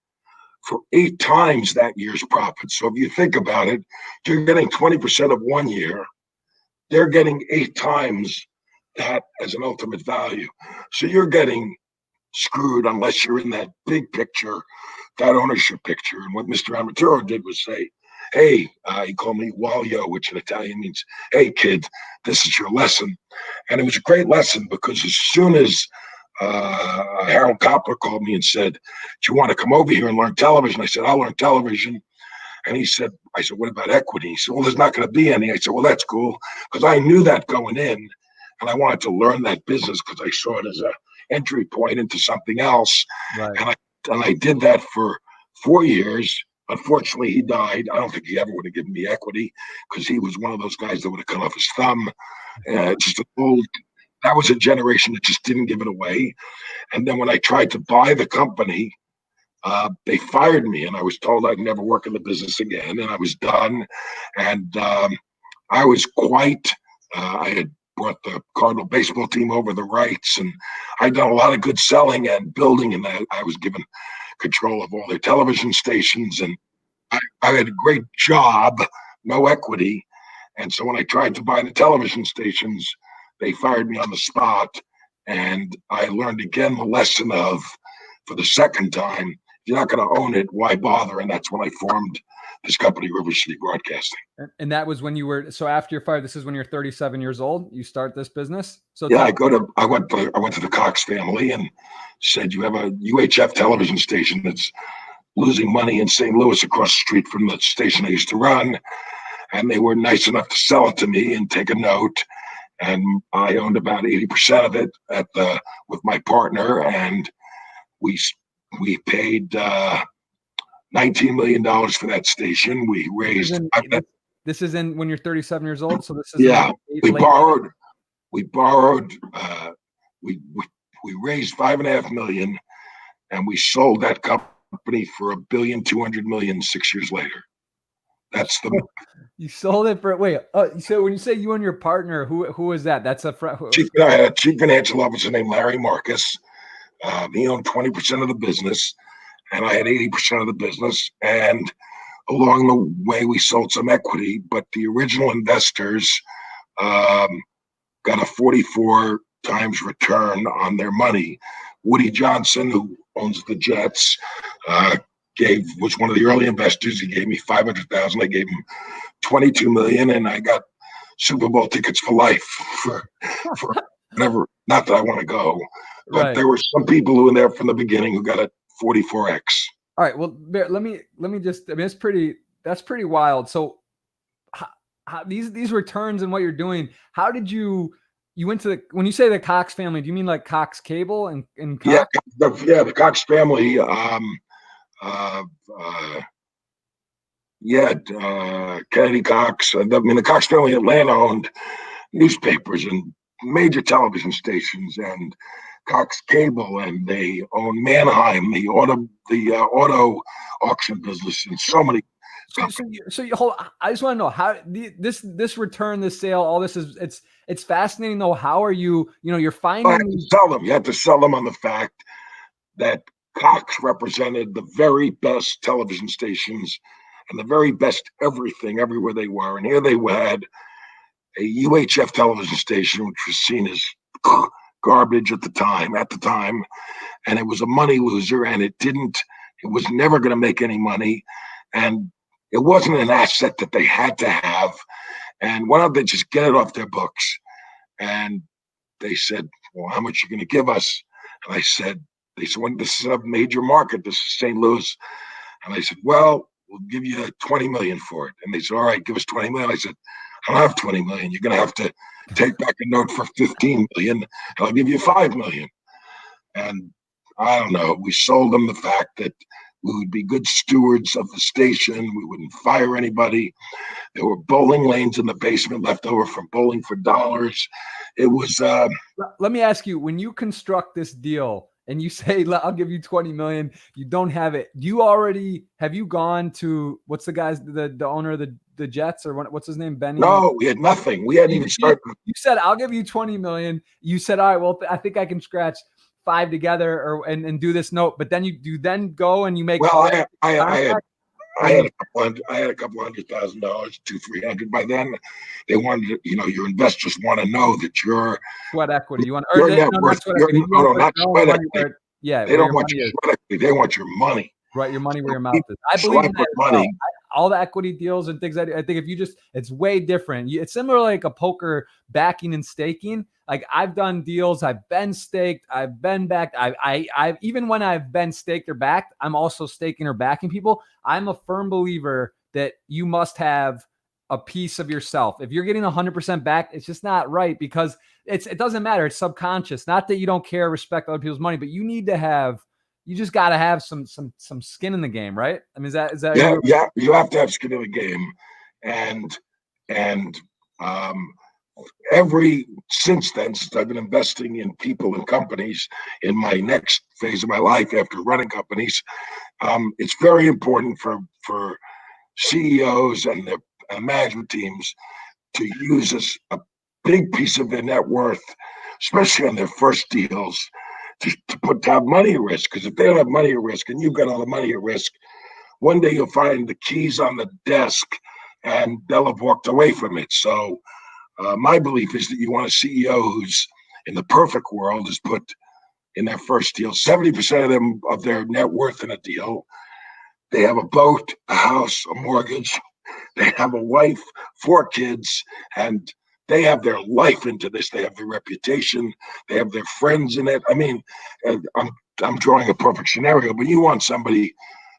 S2: for 8 times that year's profits. So if you think about it, you're getting 20% of 1 year. They're getting 8 times that as an ultimate value. So you're getting screwed unless you're in that big picture, that ownership picture. And what Mr. Amaturo did was say, hey, he called me Walio, which in Italian means, hey, kid, this is your lesson. And it was a great lesson, because as soon as Harold Koppler called me and said, do you want to come over here and learn television? I said, I'll learn television. And I said, what about equity? He said, well, there's not going to be any. I said, well, that's cool. Because I knew that going in, and I wanted to learn that business because I saw it as a entry point into something else.
S1: Right.
S2: And I did that for 4 years. Unfortunately, he died. I don't think he ever would have given me equity because he was one of those guys that would have cut off his thumb. Just an old, that was a generation that just didn't give it away. And then when I tried to buy the company, they fired me, and I was told I'd never work in the business again, and I was done. And I was I had brought the Cardinal baseball team over the rights, and I'd done a lot of good selling and building, and I was given control of all their television stations, and I had a great job, no equity. And so when I tried to buy the television stations, they fired me on the spot. And I learned again the lesson of, for the second time, if you're not going to own it, why bother? And that's when I formed this company, River City Broadcasting.
S1: And that was when you were, so after you're fired, this is when you're 37 years old, you start this business? So
S2: yeah, I went to the Cox family and said, you have a UHF television station that's losing money in St. Louis across the street from the station I used to run. And they were nice enough to sell it to me and take a note. And I owned about 80% of it with my partner. And we paid $19 million for that station. We raised.
S1: This is in when you're 37 years old. So this is
S2: we borrowed. We raised $5.5 million, and we sold that company for $1.2 billion 6 years later. That's the.
S1: You sold it for so when you say you and your partner, who was that? That's a friend.
S2: I had a chief financial officer named Larry Marcus. He owned 20% of the business, and I had 80% of the business. And along the way, we sold some equity, but the original investors got a 44 times return on their money. Woody Johnson, who owns the Jets, was one of the early investors. He gave me $500,000. I gave him $22 million, and I got Super Bowl tickets for life for whatever. Not that I want to go, but there were some people who were there from the beginning who got a 44x.
S1: All right. Well, let me just. I mean, that's pretty wild. So, how these returns and what you're doing? How did you went to when you say the Cox family? Do you mean like Cox Cable and Cox?
S2: Yeah, the Cox family. Kennedy Cox. I mean, the Cox family in Atlanta owned newspapers and major television stations and Cox Cable, and they own Manheim, the auto auction business, and so many.
S1: So you hold. I just want to know how this return, this sale, all this is. It's fascinating though. How are you? You're finding.
S2: You had to sell them on the fact that Cox represented the very best television stations and the very best everything everywhere they were. And here they had a UHF television station, which was seen as garbage at the time. And it was a money loser, and it was never going to make any money. And it wasn't an asset that they had to have. And why don't they just get it off their books? And they said, well, how much are you going to give us? And they said, well, this is a major market. This is St. Louis. And I said, well, we'll give you $20 million for it. And they said, all right, give us $20 million. I said, I don't have $20 million. You're going to have to take back a note for $15 million, and I'll give you $5 million. And I don't know. We sold them the fact that we would be good stewards of the station. We wouldn't fire anybody. There were bowling lanes in the basement left over from Bowling for Dollars. It was.
S1: Let me ask you, when you construct this deal and you say, I'll give you $20 million, you don't have it. Have you gone to, what's the guy's, the owner of the Jets, or what's his name? Benny?
S2: No, we had nothing. We hadn't even started.
S1: You said, I'll give you $20 million. You said, all right, well, I think I can scratch 5 together and do this note. But then you then go and you make.
S2: Well, I had a couple $100,000, $200,000-300,000 by then. They wanted, your investors want to know that you're
S1: sweat equity. You want
S2: your net worth. Not sweat equity. Yeah, they don't want your sweat equity. They want your money.
S1: Right, your money where your mouth is. I believe in that money. All the equity deals and things. I think if you it's way different. It's similar like a poker backing and staking. Like I've done deals, I've been staked, I've been backed. I've even when I've been staked or backed, I'm also staking or backing people. I'm a firm believer that you must have a piece of yourself. If you're getting 100% back, it's just not right, because it doesn't matter. It's subconscious. Not that you don't care, respect other people's money, but you just got to have some skin in the game, right? I mean, is that
S2: yeah, you have to have skin in the game, and since then, since I've been investing in people and companies in my next phase of my life after running companies, it's very important for CEOs and their management teams to use a big piece of their net worth, especially on their first deals, to have money at risk. Because if they don't have money at risk and you've got all the money at risk, one day you'll find the keys on the desk and they'll have walked away from it. So my belief is that you want a CEO who's, in the perfect world, is put in their first deal 70% of them of their net worth in a deal. They have a boat, a house, a mortgage. They have a wife, 4 kids, and they have their life into this. They have their reputation. They have their friends in it. I mean, I'm drawing a perfect scenario, but you want somebody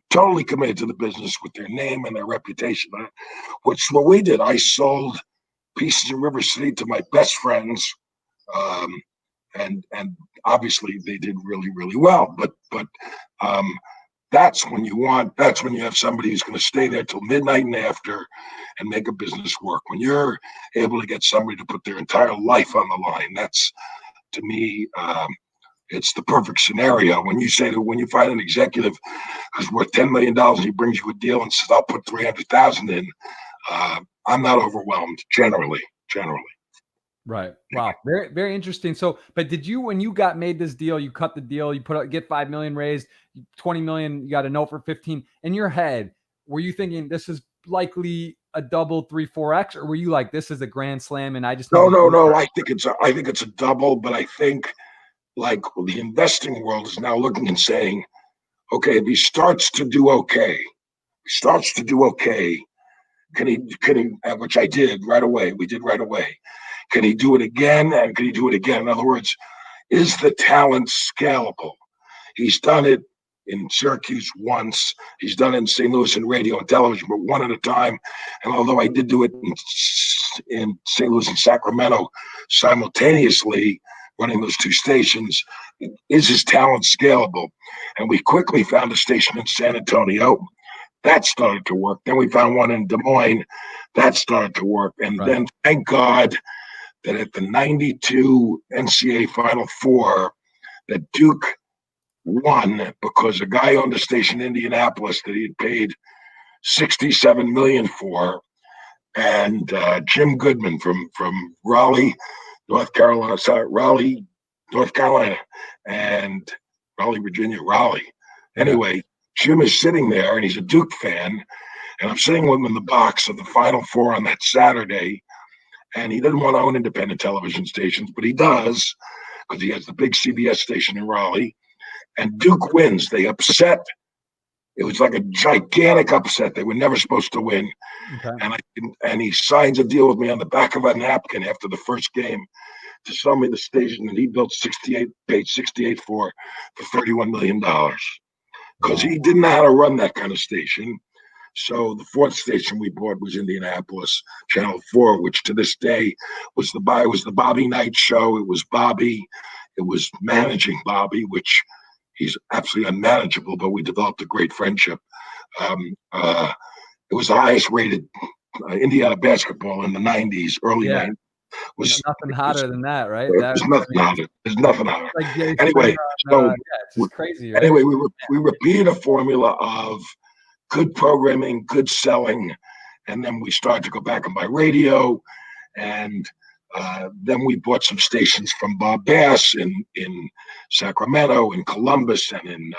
S2: totally committed to the business with their name and their reputation, which is what we did. I sold pieces of River City to my best friends, and obviously they did really, really well. But that's when you have somebody who's going to stay there till midnight and after and make a business work. When you're able to get somebody to put their entire life on the line, that's, to me, it's the perfect scenario. When you find an executive who's worth $10 million and he brings you a deal and says, I'll put 300,000 in, I'm not overwhelmed generally.
S1: Right. Wow. Very, very interesting. So, but did you, when you made this deal, you cut the deal, you get 5 million raised, 20 million, you got a note for 15. In your head, were you thinking this is likely a double 3-4x, or were you like, this is a grand slam and I just
S2: no. I think it's a double, but I think, like, the investing world is now looking and saying, okay, if he starts to do okay, can he, which I did right away. We did right away. Can he do it again? And can he do it again? In other words, is the talent scalable? He's done it in Syracuse once. He's done it in St. Louis in radio and television, but one at a time. And although I did do it in St. Louis and Sacramento simultaneously, running those 2 stations, is his talent scalable? And we quickly found a station in San Antonio. That started to work. Then we found one in Des Moines. That started to work. And then, thank God, that at the 92 NCAA Final Four, that Duke won because a guy owned a station in Indianapolis that he had paid $67 million for, and Jim Goodman from Raleigh, North Carolina, and Raleigh, Virginia, Raleigh. Anyway, Jim is sitting there, and he's a Duke fan, and I'm sitting with him in the box of the Final Four on that Saturday. And he didn't want to own independent television stations, but he does, because he has the big CBS station in Raleigh. And Duke wins. They upset. It was like a gigantic upset. They were never supposed to win. Okay. And he signs a deal with me on the back of a napkin after the first game to sell me the station that he built paid 68 for $31 million. Because he didn't know how to run that kind of station. So the 4th station we bought was Indianapolis, Channel 4, which to this day was the Bobby Knight show. It was Bobby. It was managing Bobby, which he's absolutely unmanageable, but we developed a great friendship. It was the highest rated Indiana basketball in the 90s, early 90s.
S1: Was nothing hotter than that, right?
S2: There's nothing hotter. There's nothing hotter.
S1: Like,
S2: anyway,
S1: it's just crazy, right?
S2: Anyway, we repeated a formula of good programming, good selling, and then we started to go back and buy radio, and then we bought some stations from Bob Bass in Sacramento, in Columbus, and in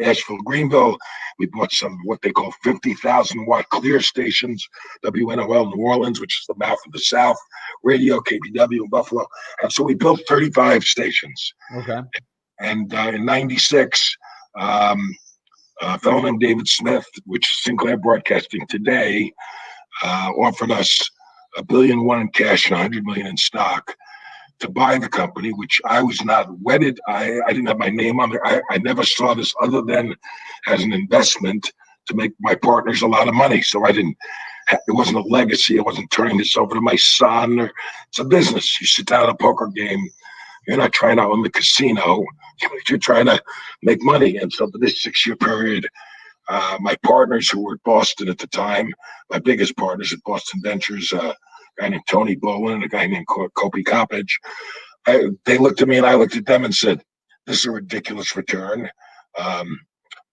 S2: Asheville, Greenville. We bought some what they call 50,000 watt clear stations, WNOL New Orleans, which is the mouth of the South, radio, KPW in Buffalo, and so we built 35 stations. Okay. And in '96. A fellow named David Smith, which Sinclair Broadcasting today, offered us $1.1 billion in cash and $100 million in stock to buy the company, which I was not wedded. I didn't have my name on there. I never saw this other than as an investment to make my partners a lot of money. So it wasn't a legacy. I wasn't turning this over to my son. It's a business. You sit down at a poker game. You're not trying to own the casino. You're trying to make money. And so for this 6-year period, my partners who were at Boston at the time, my biggest partners at Boston Ventures, a guy named Tony Bowen and a guy named Kobe Coppage, they looked at me and I looked at them and said, this is a ridiculous return.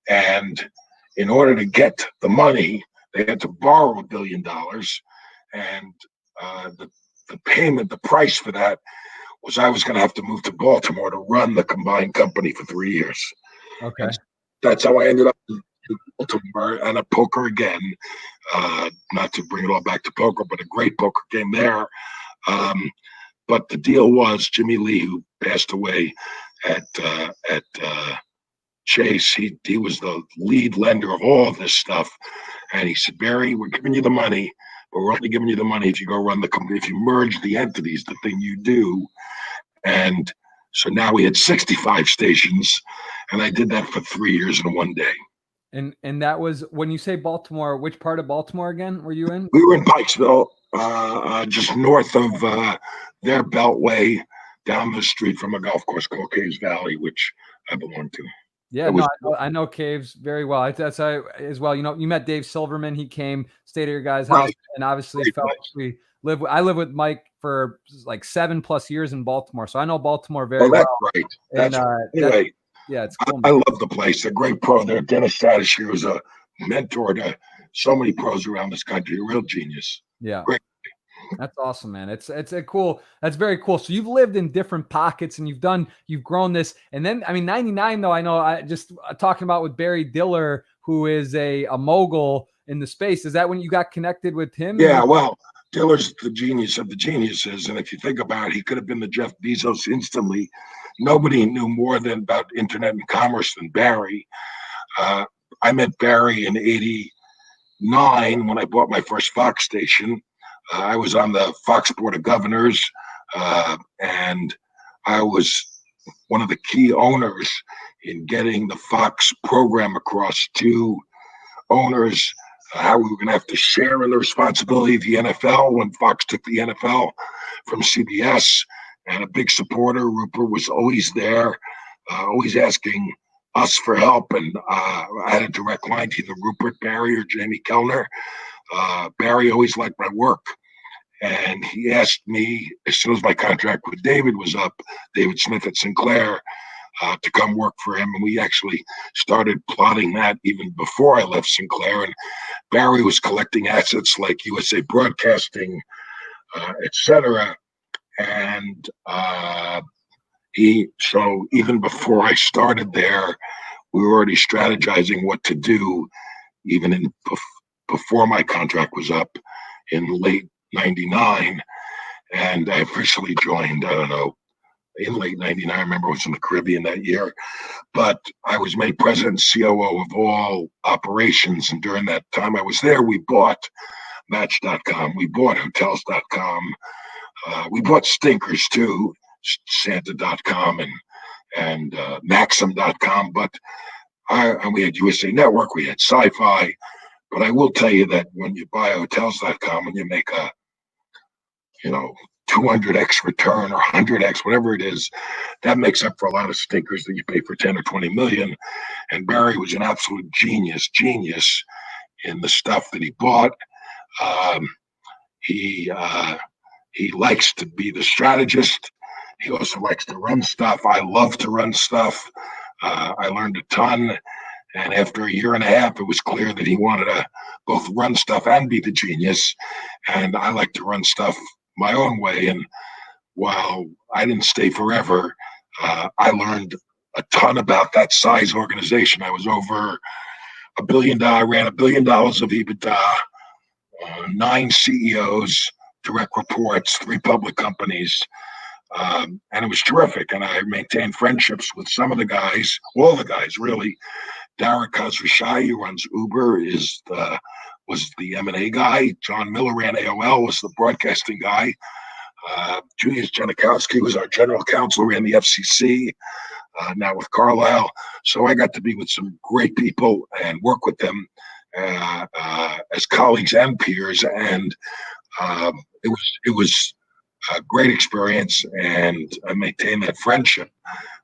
S2: And in order to get the money, they had to borrow $1 billion. And the payment, the price for that was I was going to have to move to Baltimore to run the combined company for 3 years.
S1: Okay.
S2: And that's how I ended up in Baltimore and a poker again. Not to bring it all back to poker, but a great poker game there. But the deal was Jimmy Lee, who passed away at Chase, he was the lead lender of all of this stuff. And he said, Barry, we're giving you the money, but we're only giving you the money if you go run the company, if you merge the entities, the thing you do. And so now we had 65 stations, and I did that for 3 years in one day.
S1: And that was, when you say Baltimore, which part of Baltimore again were you in?
S2: We were in Pikesville, just north of their Beltway, down the street from a golf course called Caves Valley, which I belong to.
S1: Yeah, I know Caves very well. That's as well. You know, you met Dave Silverman. He came, stayed at your guys' house,
S2: Right.
S1: and obviously
S2: Right.
S1: I live with Mike for like 7+ years in Baltimore, so I know Baltimore very
S2: that's
S1: well.
S2: Right. That's
S1: and,
S2: anyway.
S1: Yeah, it's cool.
S2: I love the place. A great pro there. Dennis Sadisher was a mentor to so many pros around this country. A real genius.
S1: Yeah.
S2: Great.
S1: That's awesome, man. It's a cool. That's very cool. So you've lived in different pockets and you've grown this. And then, I mean, 99 though, I know I just talking about with Barry Diller, who is a mogul in the space. Is that when you got connected with him?
S2: Yeah, well, Diller's the genius of the geniuses. And if you think about it, he could have been the Jeff Bezos instantly. Nobody knew more about internet and commerce than Barry. I met Barry in '89 when I bought my first Fox station. I was on the Fox Board of Governors, and I was one of the key owners in getting the Fox program across to owners, how we were going to have to share in the responsibility of the NFL when Fox took the NFL from CBS. And a big supporter, Rupert, was always there, always asking us for help. And I had a direct line to either Rupert, Barry, or Jamie Kellner. Barry always liked my work. And he asked me, as soon as my contract with David was up, David Smith at Sinclair, to come work for him. And we actually started plotting that even before I left Sinclair. And Barry was collecting assets like USA Broadcasting, et cetera. And so even before I started there, we were already strategizing what to do, even before my contract was up in late '99. And I officially joined, I don't know, in late '99. I remember I was in the Caribbean that year, but I was made president and COO of all operations. And during that time I was there, we bought Match.com, we bought Hotels.com, we bought stinkers too, Santa.com and Maxim.com, but and we had USA Network, we had Sci-Fi. But I will tell you that when you buy Hotels.com and you make a 200x return or 100x, whatever it is, that makes up for a lot of stinkers that you pay for 10 or 20 million. And Barry was an absolute genius in the stuff that he bought. He likes to be the strategist. He also likes to run stuff. I love to run stuff. I learned a ton. And after a year and a half, it was clear that he wanted to both run stuff and be the genius. And I like to run stuff my own way. And while I didn't stay forever, I learned a ton about that size organization. I was over $1 billion. I ran $1 billion of EBITDA, 9 CEOs, direct reports, 3 public companies. And it was terrific. And I maintained friendships with some of the guys, all the guys, really. Derek Khosrowshahi, who runs Uber, was the M&A guy. John Miller ran AOL, was the broadcasting guy. Julius Janikowski was our general counsel, ran the FCC, now with Carlyle. So I got to be with some great people and work with them. as colleagues and peers, and it was a great experience, and I maintain that friendship.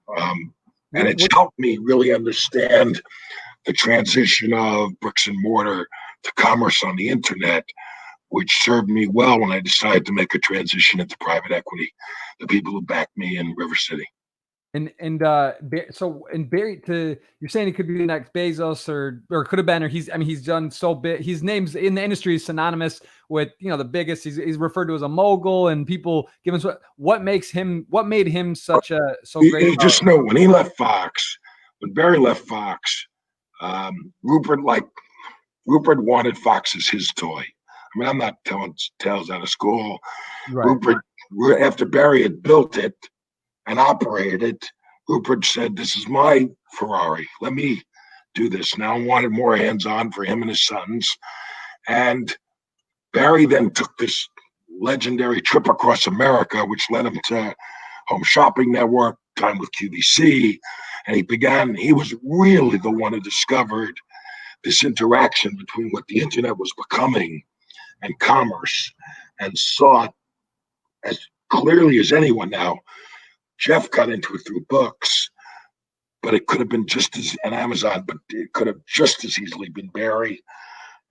S2: And it's helped me really understand the transition of bricks and mortar to commerce on the internet, which served me well when I decided to make a transition into private equity. The people who backed me in River City.
S1: So Barry, you're saying he could be the next Bezos or could have been, or he's done so big. His name's in the industry is synonymous with, the biggest. He's referred to as a mogul, and people give him what made him so great.
S2: He just knew when he left Fox, when Barry left Fox, Rupert wanted Fox as his toy. I mean, I'm not telling tales out of school. Right. Rupert, after Barry had built it and operated it, Rupert said, "This is my Ferrari. Let me do this." Now I wanted more hands-on for him and his sons. And Barry then took this legendary trip across America, which led him to Home Shopping Network, time with QVC. And he was really the one who discovered this interaction between what the internet was becoming and commerce, and saw it as clearly as anyone. Now, Jeff got into it through books, but it could have been just as an Amazon, but it could have just as easily been Barry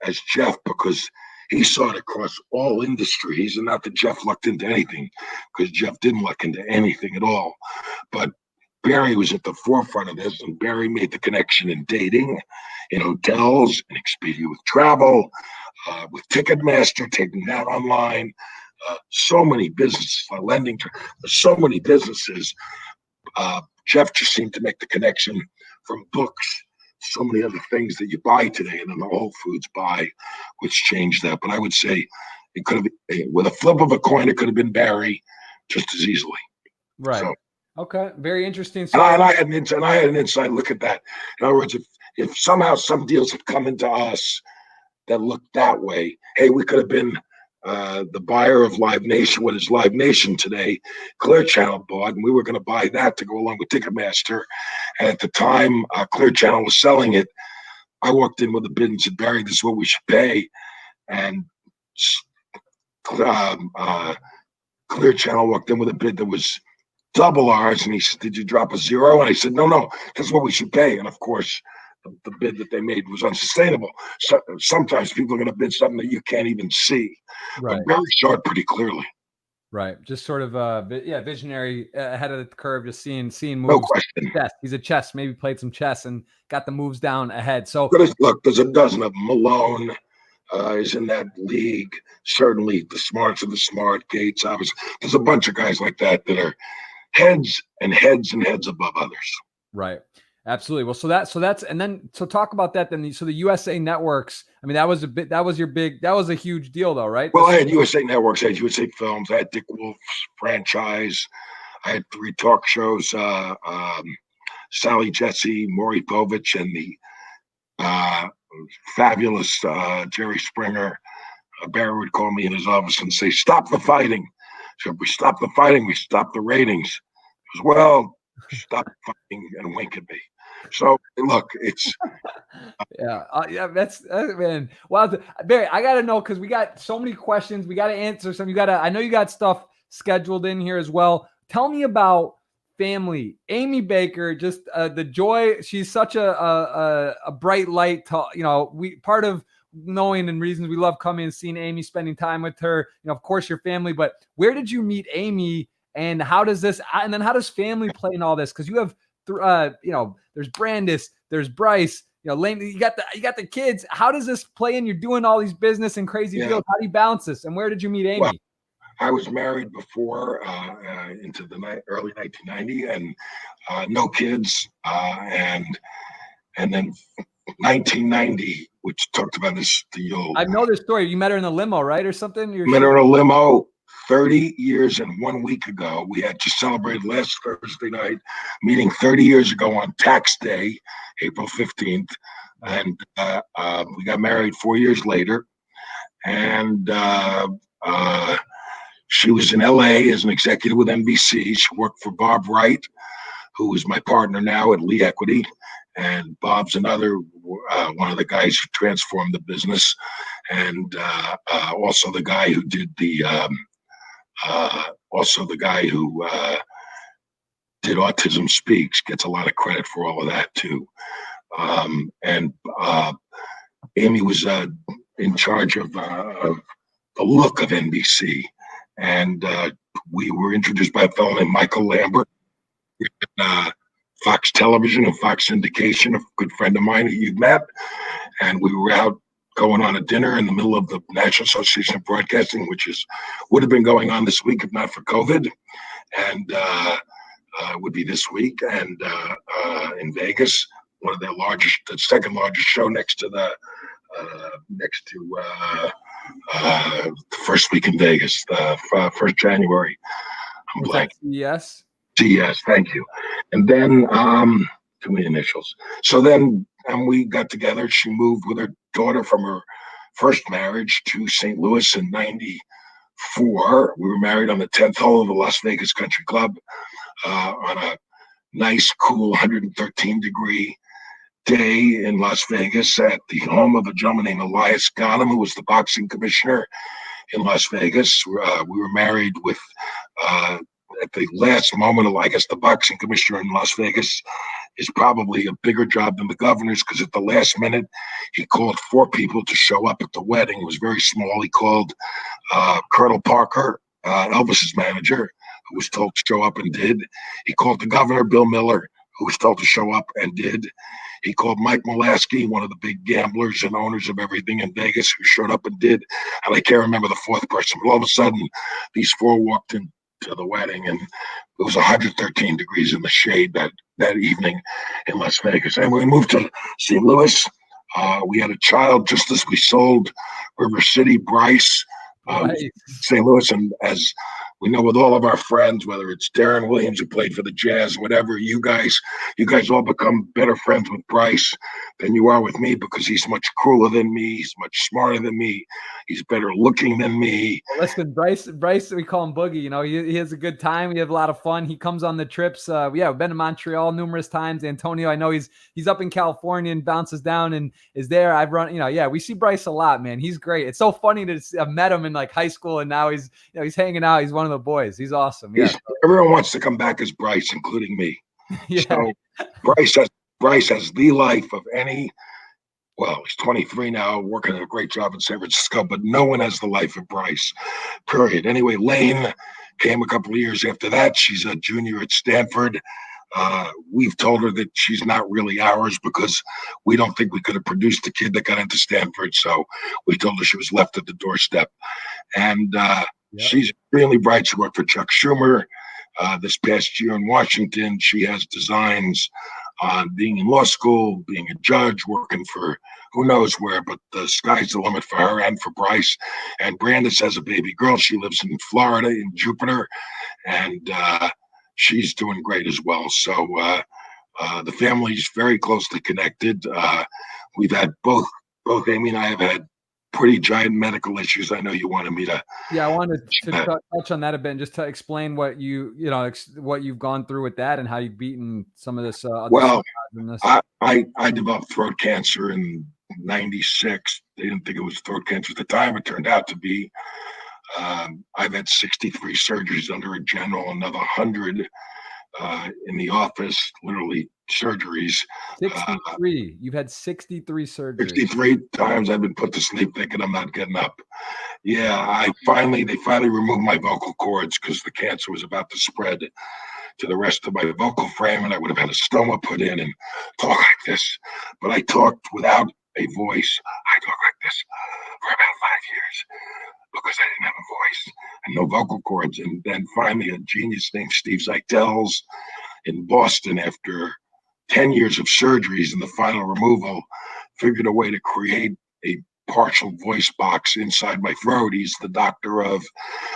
S2: as Jeff, because he saw it across all industries. And not that Jeff lucked into anything, because Jeff didn't luck into anything at all. But Barry was at the forefront of this, and Barry made the connection in dating, in hotels, in Expedia with travel, with Ticketmaster, taking that online. So many businesses, lending, so many businesses. Jeff just seemed to make the connection from books, so many other things that you buy today, and then the Whole Foods buy, which changed that. But I would say it could have, with a flip of a coin, it could have been Barry just as easily.
S1: Right. So, okay. Very interesting.
S2: So, and I had an inside look at that. In other words, if somehow some deals had come into us that looked that way, hey, we could have been the buyer of Live Nation. What is Live Nation today? Clear Channel bought, and we were going to buy that to go along with Ticketmaster. And at the time, Clear Channel was selling it. I walked in with a bid and said, "Barry, this is what we should pay." And Clear Channel walked in with a bid that was double ours, and he said, "Did you drop a zero?" And I said, "No, that's what we should pay." And of course, the bid that they made was unsustainable. So sometimes people are going to bid something that you can't even see. Right. But Barry saw it pretty clearly.
S1: Right. Just sort of, visionary, ahead of the curve, just seeing moves.
S2: No question.
S1: He's a chess. Maybe played some chess and got the moves down ahead. So
S2: look, there's a dozen of them. Malone is in that league. Certainly the smarts of the smart. Gates, obviously. There's a bunch of guys like that are heads and heads and heads above others.
S1: Right. Absolutely. Well, so talk about that then. So the USA Networks, I mean, that was a huge deal though, right?
S2: Well, I had USA Networks, I had USA Films, I had Dick Wolf's franchise, I had 3 talk shows, Sally Jesse, Maury Povich, and the fabulous Jerry Springer. Barry would call me in his office and say, "Stop the fighting." So if we stop the fighting, we stop the ratings. As well, stop fighting and wink at me. So look, it's
S1: that's man. Wow, Barry, I gotta know, because we got so many questions. We gotta answer some. I know you got stuff scheduled in here as well. Tell me about family. Amy Baker, just the joy. She's such a bright light. We part of knowing and reasons we love coming and seeing Amy, spending time with her. Of course, your family. But where did you meet Amy? And how does family play in all this? Because you have, there's Brandis, there's Bryce, Lane, you got the kids. How does this play in? You're doing all these business and crazy deals. How do you balance this? And where did you meet Amy?
S2: Well, I was married before into the early 1990, and no kids. And then 1990, which talked about this.
S1: I know this story. You met her in a limo, right, or something?
S2: Met her in a limo. 30 years and 1 week ago. We had just celebrated last Thursday night, meeting 30 years ago on tax day, April 15th. And we got married 4 years later. And she was in LA as an executive with NBC. She worked for Bob Wright, who is my partner now at Lee Equity. And Bob's another one of the guys who transformed the business, and also the guy who did did Autism Speaks, gets a lot of credit for all of that too. And Amy was in charge of the look of NBC, and we were introduced by a fellow named Michael Lambert, Fox Television and Fox Syndication, a good friend of mine who you've met, and we were out going on a dinner in the middle of the National Association of Broadcasting, which would have been going on this week if not for COVID, and would be this week, and in Vegas, one of their largest, the second largest show next to the first week in Vegas, the 1st January. I'm blank.
S1: Yes.
S2: Yes, thank you. And then too many initials. So then we got together. She moved with her daughter from her first marriage to St. Louis in '94. We were married on the 10th hole of the Las Vegas Country Club on a nice, cool 113-degree day in Las Vegas at the home of a gentleman named Elias Ghanem, who was the boxing commissioner in Las Vegas. We were married with, at the last moment, I guess the boxing commissioner in Las Vegas is probably a bigger job than the governor's, because at the last minute, he called 4 people to show up at the wedding. It was very small. He called Colonel Parker, Elvis's manager, who was told to show up and did. He called the governor, Bill Miller, who was told to show up and did. He called Mike Mulaski, one of the big gamblers and owners of everything in Vegas, who showed up and did. And I can't remember the 4th person, but all of a sudden, these 4 walked into the wedding, and it was 113 degrees in the shade that evening in Las Vegas. And we moved to St. Louis. We had a child just as we sold River City, Bryce, St. Louis, and as we know, with all of our friends, whether it's Darren Williams, who played for the Jazz, whatever, you guys all become better friends with Bryce than you are with me, because he's much crueler than me. He's much smarter than me. He's better looking than me.
S1: Listen, Bryce, we call him Boogie. You know, he has a good time. We have a lot of fun. He comes on the trips. We've been to Montreal numerous times. Antonio, I know he's up in California and bounces down and is there. I've run, we see Bryce a lot, man. He's great. It's so funny to have met him in like high school, and now he's hanging out. He's one of the boys. He's awesome. Yeah.
S2: Everyone wants to come back as Bryce, including me.
S1: Yeah.
S2: So Bryce has the life of any. Well, he's 23 now, working a great job in San Francisco, but no one has the life of Bryce, period. Anyway, Lane came a couple of years after that. She's a junior at Stanford. We've told her that she's not really ours because we don't think we could have produced the kid that got into Stanford. So we told her she was left at the doorstep. And she's extremely bright. She worked for Chuck Schumer this past year in Washington. She has designs on being in law school, being a judge, working for who knows where, but the sky's the limit for her and for Bryce. And Brandis has a baby girl. She lives in Florida, in Jupiter, and she's doing great as well. So the family's very closely connected. We've had both Amy and I have had pretty giant medical issues. I know you wanted me to. Yeah,
S1: I wanted to touch on that a bit and just to explain what what you've gone through with that and how you've beaten some of this.
S2: I developed throat cancer in '96. They didn't think it was throat cancer at the time. It turned out to be. I've had 63 surgeries under a general, another 100 in the office, literally surgeries.
S1: 63. You've had 63 surgeries.
S2: 63 times I've been put to sleep thinking I'm not getting up. Yeah, they finally removed my vocal cords because the cancer was about to spread to the rest of my vocal frame, and I would have had a stoma put in and talk like this. But I talked without a voice. I talked like this for about 5 years because I didn't have a voice and no vocal cords. And then finally a genius named Steve Zeitels in Boston, after 10 years of surgeries and the final removal, figured a way to create a partial voice box inside my throat. He's the doctor of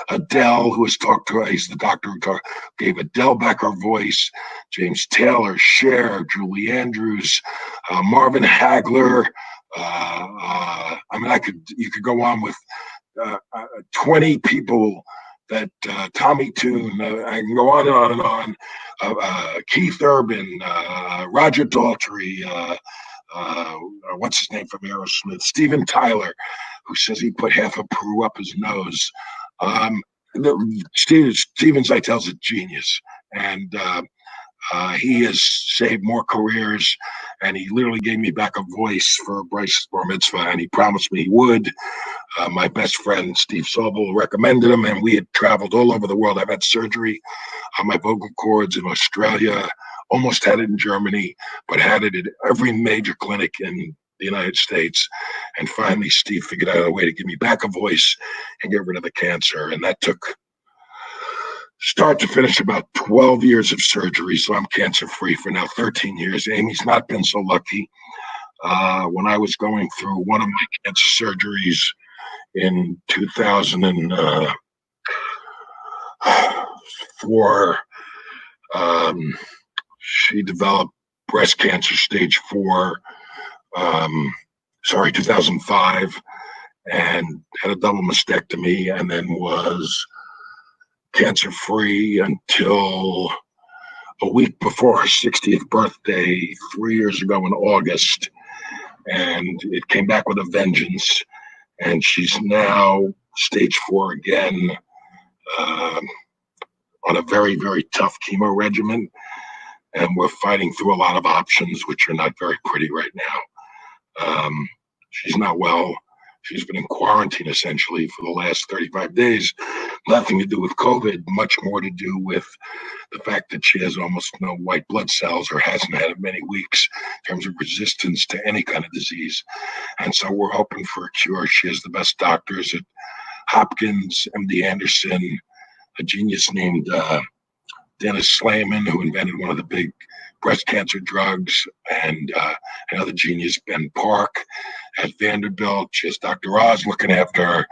S2: Adele, who has talked to her. He's the doctor who gave Adele back her voice. James Taylor, Cher, Julie Andrews, Marvin Hagler. You could go on with 20 people that Tommy Tune, I can go on and on and on. Keith Urban, Roger Daltrey, what's his name from Aerosmith, Steven Tyler, who says he put half of Peru up his nose. Steven Zeitel's a genius, and he has saved more careers, and he literally gave me back a voice for Bryce's bar mitzvah, and he promised me he would. My best friend, Steve Sobel, recommended him, and we had traveled all over the world. I've had surgery on my vocal cords in Australia, almost had it in Germany, but had it at every major clinic in the United States. And finally, Steve figured out a way to give me back a voice and get rid of the cancer. And that took start to finish about 12 years of surgery. So I'm cancer free for now 13 years. Amy's not been so lucky. When I was going through one of my cancer surgeries in 2004, she developed breast cancer stage 4, 2005, and had a double mastectomy, and then was cancer free until a week before her 60th birthday 3 years ago in August. And it came back with a vengeance. And she's now stage 4 again, on a very, very tough chemo regimen. And we're fighting through a lot of options, which are not very pretty right now. She's not well. She's been in quarantine essentially for the last 35 days. Nothing to do with COVID, much more to do with the fact that she has almost no white blood cells, or hasn't had in many weeks, in terms of resistance to any kind of disease. And so we're hoping for a cure. She has the best doctors at Hopkins, MD Anderson, a genius named Dennis Slayman, who invented one of the big breast cancer drugs, and another genius, Ben Park, at Vanderbilt. She has Dr. Oz looking after her,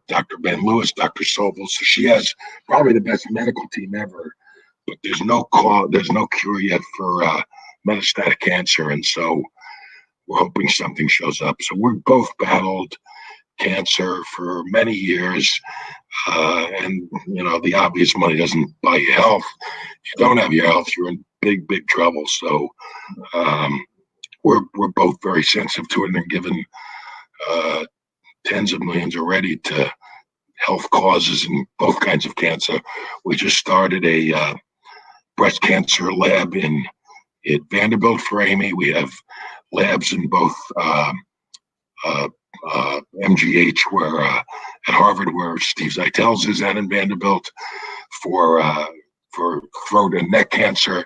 S2: Dr. Ben Lewis, Dr. Sobel. So she has probably the best medical team ever. But there's no cure yet for metastatic cancer, and so we're hoping something shows up. So we've both battled cancer for many years, and the obvious, money doesn't buy you health. If you don't have your health, you're in big trouble. So we're both very sensitive to it, and given tens of millions already to health causes in both kinds of cancer. We just started a breast cancer lab at Vanderbilt for Amy. We have labs in both MGH, where at Harvard, where Steve Zeitel's is, and in Vanderbilt for throat and neck cancer.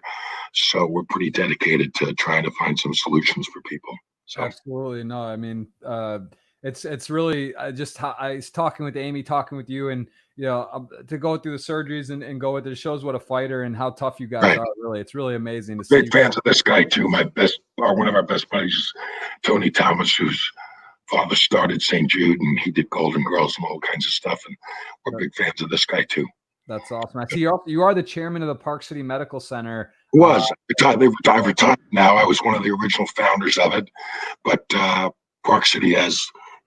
S2: So we're pretty dedicated to trying to find some solutions for people. So
S1: absolutely. No, I mean, it's really I was talking with Amy, talking with you, and to go through the surgeries and go with it shows what a fighter and how tough you guys are. Really, it's really amazing to see.
S2: Big fans of this guy too. One of our best buddies, Tony Thomas, whose father started St. Jude, and he did Golden Girls and all kinds of stuff. And we're big fans of this guy too.
S1: That's awesome. I see you are the chairman of the Park City Medical Center.
S2: They retired now. I was one of the original founders of it, but Park City has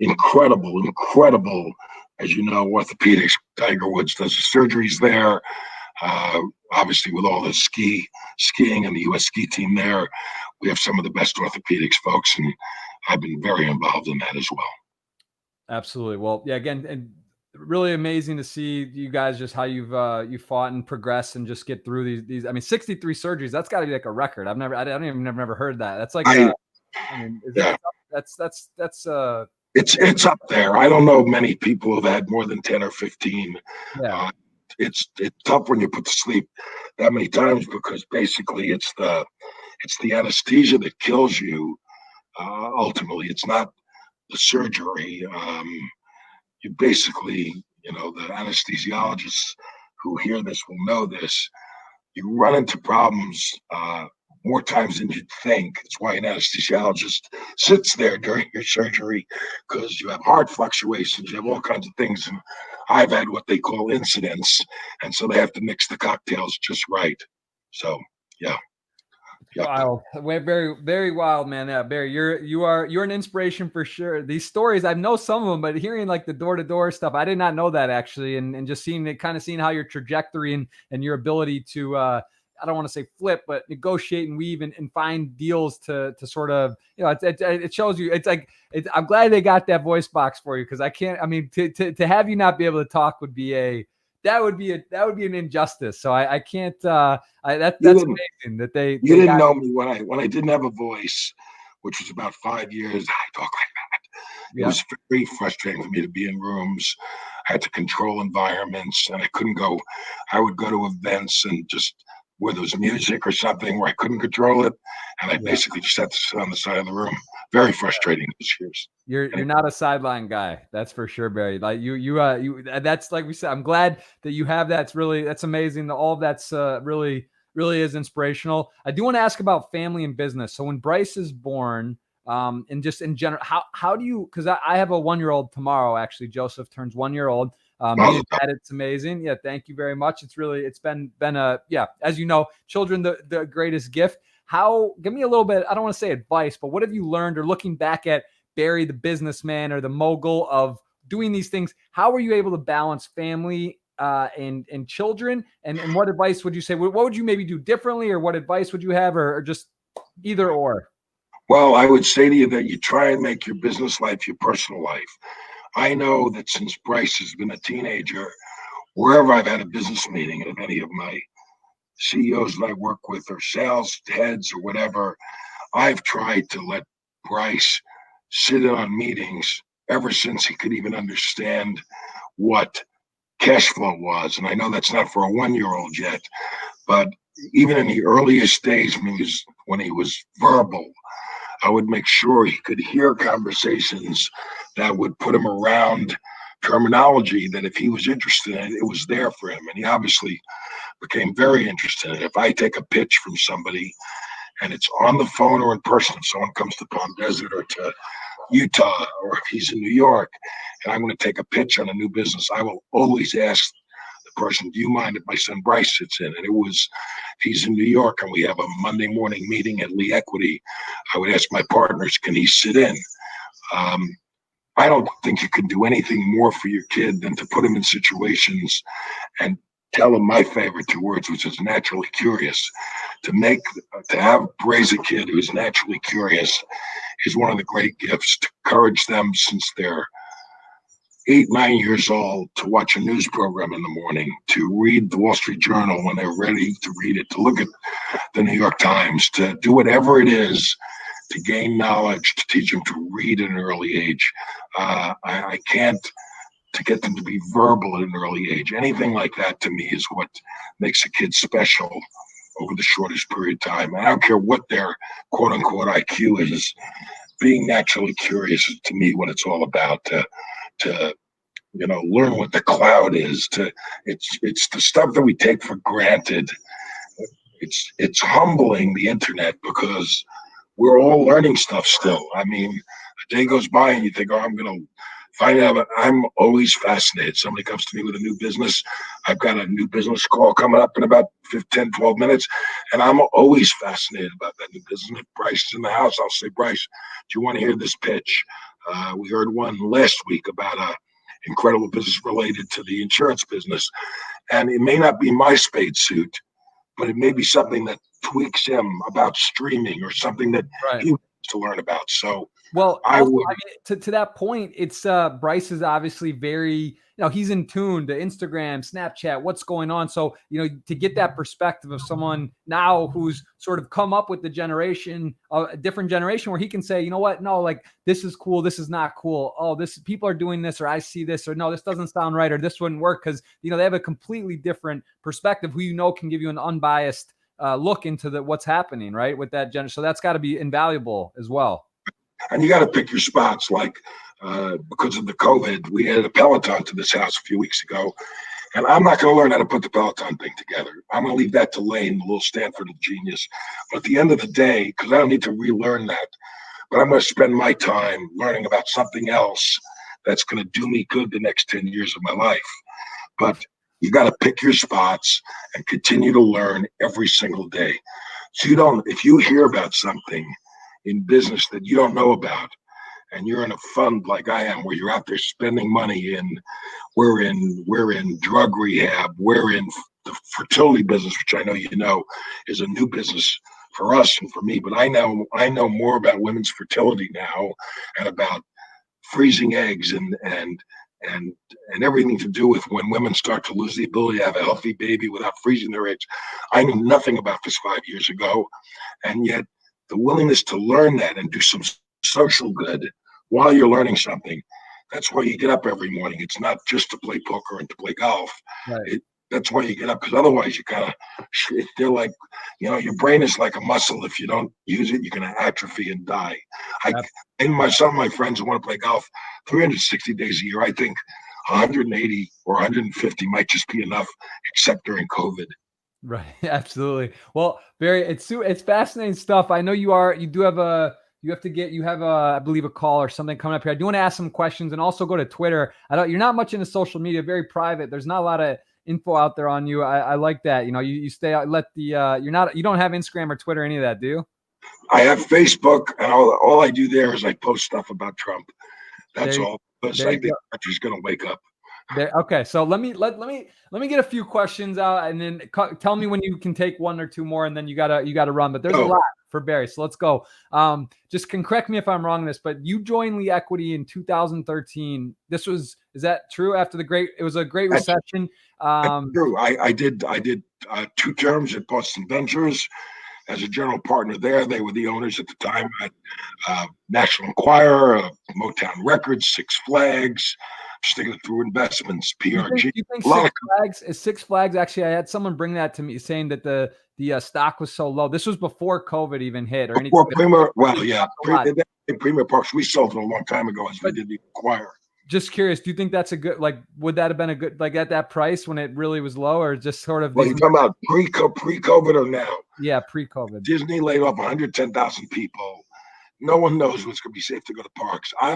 S2: incredible, as you know, orthopedics. Tiger Woods does the surgeries there. Obviously, with all the skiing and the U.S. ski team there, we have some of the best orthopedics folks, and I've been very involved in that as well.
S1: Absolutely. Well, yeah, again, and really amazing to see you guys, just how you've you fought and progressed and just get through these. I mean, 63 surgeries. That's got to be like a record. I've never heard that. That's like,
S2: it's up there. I don't know many people who've had more than 10 or 15.
S1: Yeah.
S2: It's tough when you put to sleep that many times, because basically it's the anesthesia that kills you. Ultimately, it's not the surgery. You basically, the anesthesiologists who hear this will know this. You run into problems more times than you'd think. It's why an anesthesiologist sits there during your surgery, because you have heart fluctuations, you have all kinds of things. And I've had what they call incidents, and so they have to mix the cocktails just right. So, yeah.
S1: Wow, very, very wild, man. Yeah, Barry, you're an inspiration for sure. These stories, I know some of them, but hearing like the door-to-door stuff, I did not know that actually, and just seeing how your trajectory and your ability to I don't want to say flip, but negotiate and weave and find deals to sort of, it shows you. It's like, I'm glad they got that voice box for you, because I can't. I mean, to have you not be able to talk would be an injustice. So I can't. That's amazing that they
S2: didn't know me when I didn't have a voice, which was about 5 years. I talk like that. It was very frustrating for me to be in rooms. I had to control environments, and I couldn't go. I would go to events and just where there was music or something where I couldn't control it, and I basically just had to sit on the side of the room. Very frustrating these years.
S1: You're not a sideline guy, that's for sure, Barry. Like you that's like we said. I'm glad that you have that. That's amazing. All of that's really is inspirational. I do want to ask about family and business. So when Bryce is born, and just in general, how do you? Because I have a 1-year-old tomorrow. Actually, Joseph turns 1 year old. Being a dad, it's amazing. Yeah, thank you very much. It's been a as you know, children the greatest gift. Give me a little bit, I don't want to say advice, but what have you learned, or looking back at Barry, the businessman or the mogul of doing these things, how were you able to balance family and children? And what advice would you say? What would you maybe do differently, or what advice would you have, or just either or?
S2: Well, I would say to you that you try and make your business life your personal life. I know that since Bryce has been a teenager, wherever I've had a business meeting, and if any of my CEOs that I work with or sales heads or whatever, I've tried to let Bryce sit in on meetings ever since he could even understand what cash flow was. And I know that's not for a 1-year-old yet, but even in the earliest days when he was verbal, I would make sure he could hear conversations that would put him around terminology that if he was interested in, it was there for him. And he obviously became very interested in it. If I take a pitch from somebody and it's on the phone or in person, someone comes to Palm Desert or to Utah, or if he's in New York and I'm going to take a pitch on a new business, I will always ask the person, do you mind if my son Bryce sits in? And he's in New York and we have a Monday morning meeting at Lee Equity. I would ask my partners, can he sit in? I don't think you can do anything more for your kid than to put him in situations and tell him my favorite 2 words, which is naturally curious. To raise a kid who's naturally curious is one of the great gifts. To encourage them since they're 8, 9 years old to watch a news program in the morning, to read the Wall Street Journal when they're ready to read it, to look at the New York Times, to do whatever it is to gain knowledge, to teach them to read at an early age. I can't, to get them to be verbal at an early age. Anything like that to me is what makes a kid special over the shortest period of time. And I don't care what their quote unquote IQ is. Being naturally curious is to me what it's all about. To learn what the cloud is. It's the stuff that we take for granted. It's humbling, the internet, because we're all learning stuff still. I mean, a day goes by and you think, oh, I'm going to find out. But I'm always fascinated. Somebody comes to me with a new business. I've got a new business call coming up in about 10, 12 minutes. And I'm always fascinated about that new business. If Bryce is in the house, I'll say, Bryce, do you want to hear this pitch? We heard one last week about a incredible business related to the insurance business. And it may not be my spade suit, but it may be something that tweaks him about streaming or something that he wants to learn about. So,
S1: well, also, to that point, it's Bryce is obviously very, he's in tune to Instagram, Snapchat, what's going on. So, to get that perspective of someone now who's sort of come up with the generation, a different generation, where he can say, you know what, no, like this is cool, this is not cool. Oh, people are doing this, or I see this, or no, this doesn't sound right, or this wouldn't work, because they have a completely different perspective. Who can give you an unbiased look into what's happening, right, with that generation. So that's got to be invaluable as well.
S2: And you got to pick your spots. Like because of the COVID, we had a Peloton to this house a few weeks ago, and I'm not going to learn how to put the Peloton thing together. I'm going to leave that to Lane, the little Stanford genius. But at the end of the day, because I don't need to relearn that, but I'm going to spend my time learning about something else that's going to do me good the next 10 years of my life. But you got to pick your spots and continue to learn every single day. So if you hear about something in business that you don't know about, and you're in a fund like I am, where you're out there spending money, and we're in drug rehab, we're in the fertility business, which I know you know, is a new business for us and for me. But I know more about women's fertility now, and about freezing eggs and everything to do with when women start to lose the ability to have a healthy baby without freezing their eggs. I knew nothing about this 5 years ago, and yet the willingness to learn that and do some social good while you're learning something. That's why you get up every morning. It's not just to play poker and to play golf.
S1: Right.
S2: That's why you get up, because otherwise you kind of, they're like, your brain is like a muscle. If you don't use it, you're going to atrophy and die.
S1: Yep.
S2: Some of my friends who want to play golf 360 days a year, I think 180 or 150 might just be enough, except during COVID.
S1: Right. Absolutely. Well, Barry, it's fascinating stuff. I know you have I believe a call or something coming up here. I do want to ask some questions, and also go to Twitter. You're not much into social media, very private. There's not a lot of info out there on you. I like that. You stay out, you don't have Instagram or Twitter, any of that, do you?
S2: I have Facebook, and all I do there is I post stuff about Trump. That's all. Because I think the country's going to wake up.
S1: Okay, so let me get a few questions out, and then tell me when you can take one or two more, and then you gotta run. But there's a lot for Barry, so let's go. Just correct me if I'm wrong on this, but you joined Lee Equity in 2013. Is that true? It was a great recession.
S2: That's true. I did 2 terms at Boston Ventures as a general partner there. They were the owners at the time at National Enquirer, Motown Records, Six Flags. Sticking through investments, PRG.
S1: You think Six Flags? Actually, I had someone bring that to me, saying that the stock was so low. This was before COVID even hit or anything.
S2: Premier Parks. We sold it a long time ago, as we did the Enquirer.
S1: Just curious, do you think that's a good, would that have been a good, at that price when it really was low, or just sort of?
S2: Well, you're talking about pre-COVID or now?
S1: Yeah, pre-COVID.
S2: Disney laid off 110,000 people. No one knows what's going to be safe to go to parks. I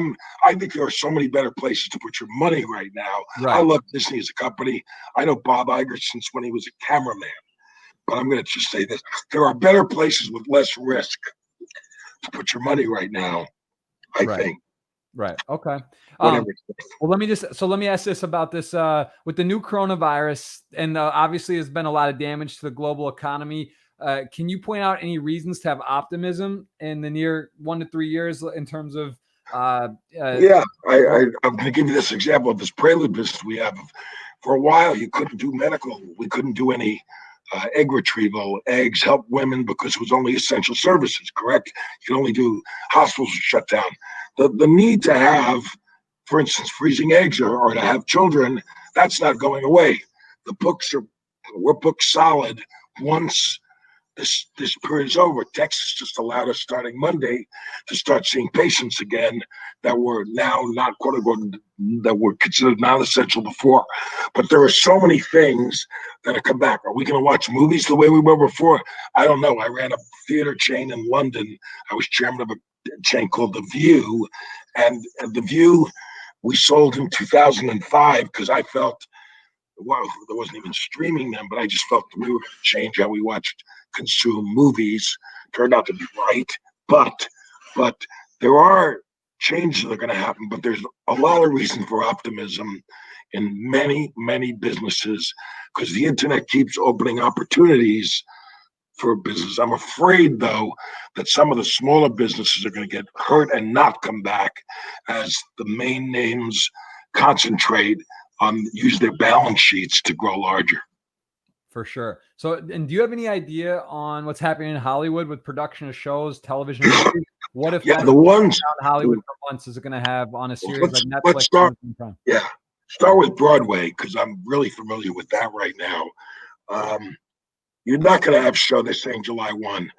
S2: think there are so many better places to put your money right now. Right. I love Disney as a company. I know Bob Iger since when he was a cameraman. But I'm going to just say this. There are better places with less risk to put your money right now, I think.
S1: Right. Okay. Well, let me ask this about this with the new coronavirus, and obviously there's been a lot of damage to the global economy. Can you point out any reasons to have optimism in the near 1 to 3 years in terms of? I'm going
S2: to give you this example of this Prelude business we have. For a while, you couldn't do medical. We couldn't do any egg retrieval, eggs, help women, because it was only essential services, correct? You could only do, hospitals were shut down. The need to have, for instance, freezing eggs or to have children, that's not going away. We're booked solid once this period is over. Texas just allowed us, starting Monday, to start seeing patients again that were now not, quote unquote, that were considered non-essential before. But there are so many things that have come back. Are we going to watch movies the way we were before? I don't know. I ran a theater chain in London. I was chairman of a chain called The View, and The View we sold in 2005 because I felt, well, there wasn't even streaming then, but I just felt we were going to change how we consume movies. Turned out to be right, but there are changes that are going to happen. But there's a lot of reason for optimism in many businesses, because the internet keeps opening opportunities for business. I'm afraid, though, that some of the smaller businesses are going to get hurt and not come back as the main names concentrate on use their balance sheets to grow larger.
S1: For sure. So, and do you have any idea on what's happening in Hollywood with production of shows, television? What if
S2: the ones
S1: Hollywood for months is it going to have on a series like Netflix?
S2: Let's start with Broadway, because I'm really familiar with that right now. You're not going to have a show they're saying July 1.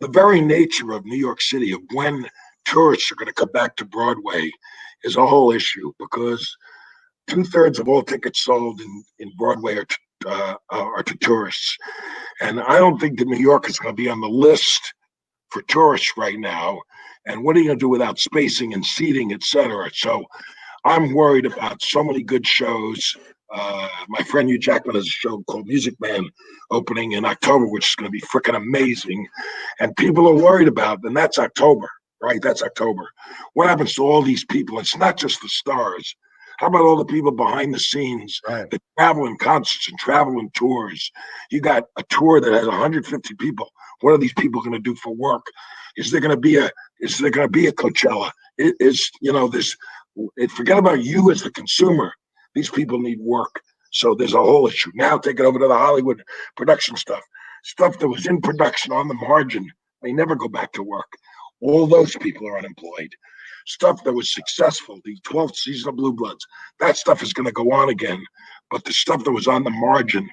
S2: The very nature of New York City, of when tourists are going to come back to Broadway, is a whole issue, because 2/3 of all tickets sold in Broadway are to tourists. And I don't think that New York is going to be on the list for tourists right now. And what are you going to do without spacing and seating, et cetera? So I'm worried about so many good shows. My friend Hugh Jackman has a show called Music Man opening in October, which is going to be freaking amazing. And people are worried about, and that's October, right? That's October. What happens to all these people? It's not just the stars. How about all the people behind the scenes
S1: Right.
S2: that travel in concerts and travel in tours? You got a tour that has 150 people. What are these people going to do for work? Is there going to be a Coachella? This. Forget about you as the consumer. These people need work. So there's a whole issue. Now take it over to the Hollywood production stuff. Stuff that was in production on the margin may never go back to work. All those people are unemployed. Stuff that was successful, the 12th season of Blue Bloods, that stuff is going to go on again. But the stuff that was on the margin,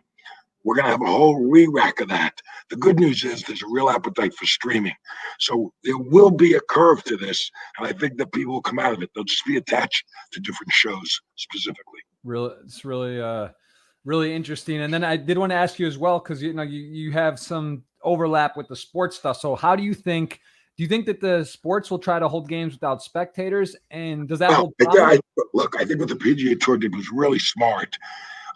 S2: we're going to have a whole re-rack of that. The good news is there's a real appetite for streaming. So there will be a curve to this, and I think that people will come out of it. They'll just be attached to different shows specifically.
S1: It's really interesting. And then I did want to ask you as well, because you have some overlap with the sports stuff. So how do you think that the sports will try to hold games without spectators? And does that hold promise?
S2: Look, I think what the PGA Tour did was really smart.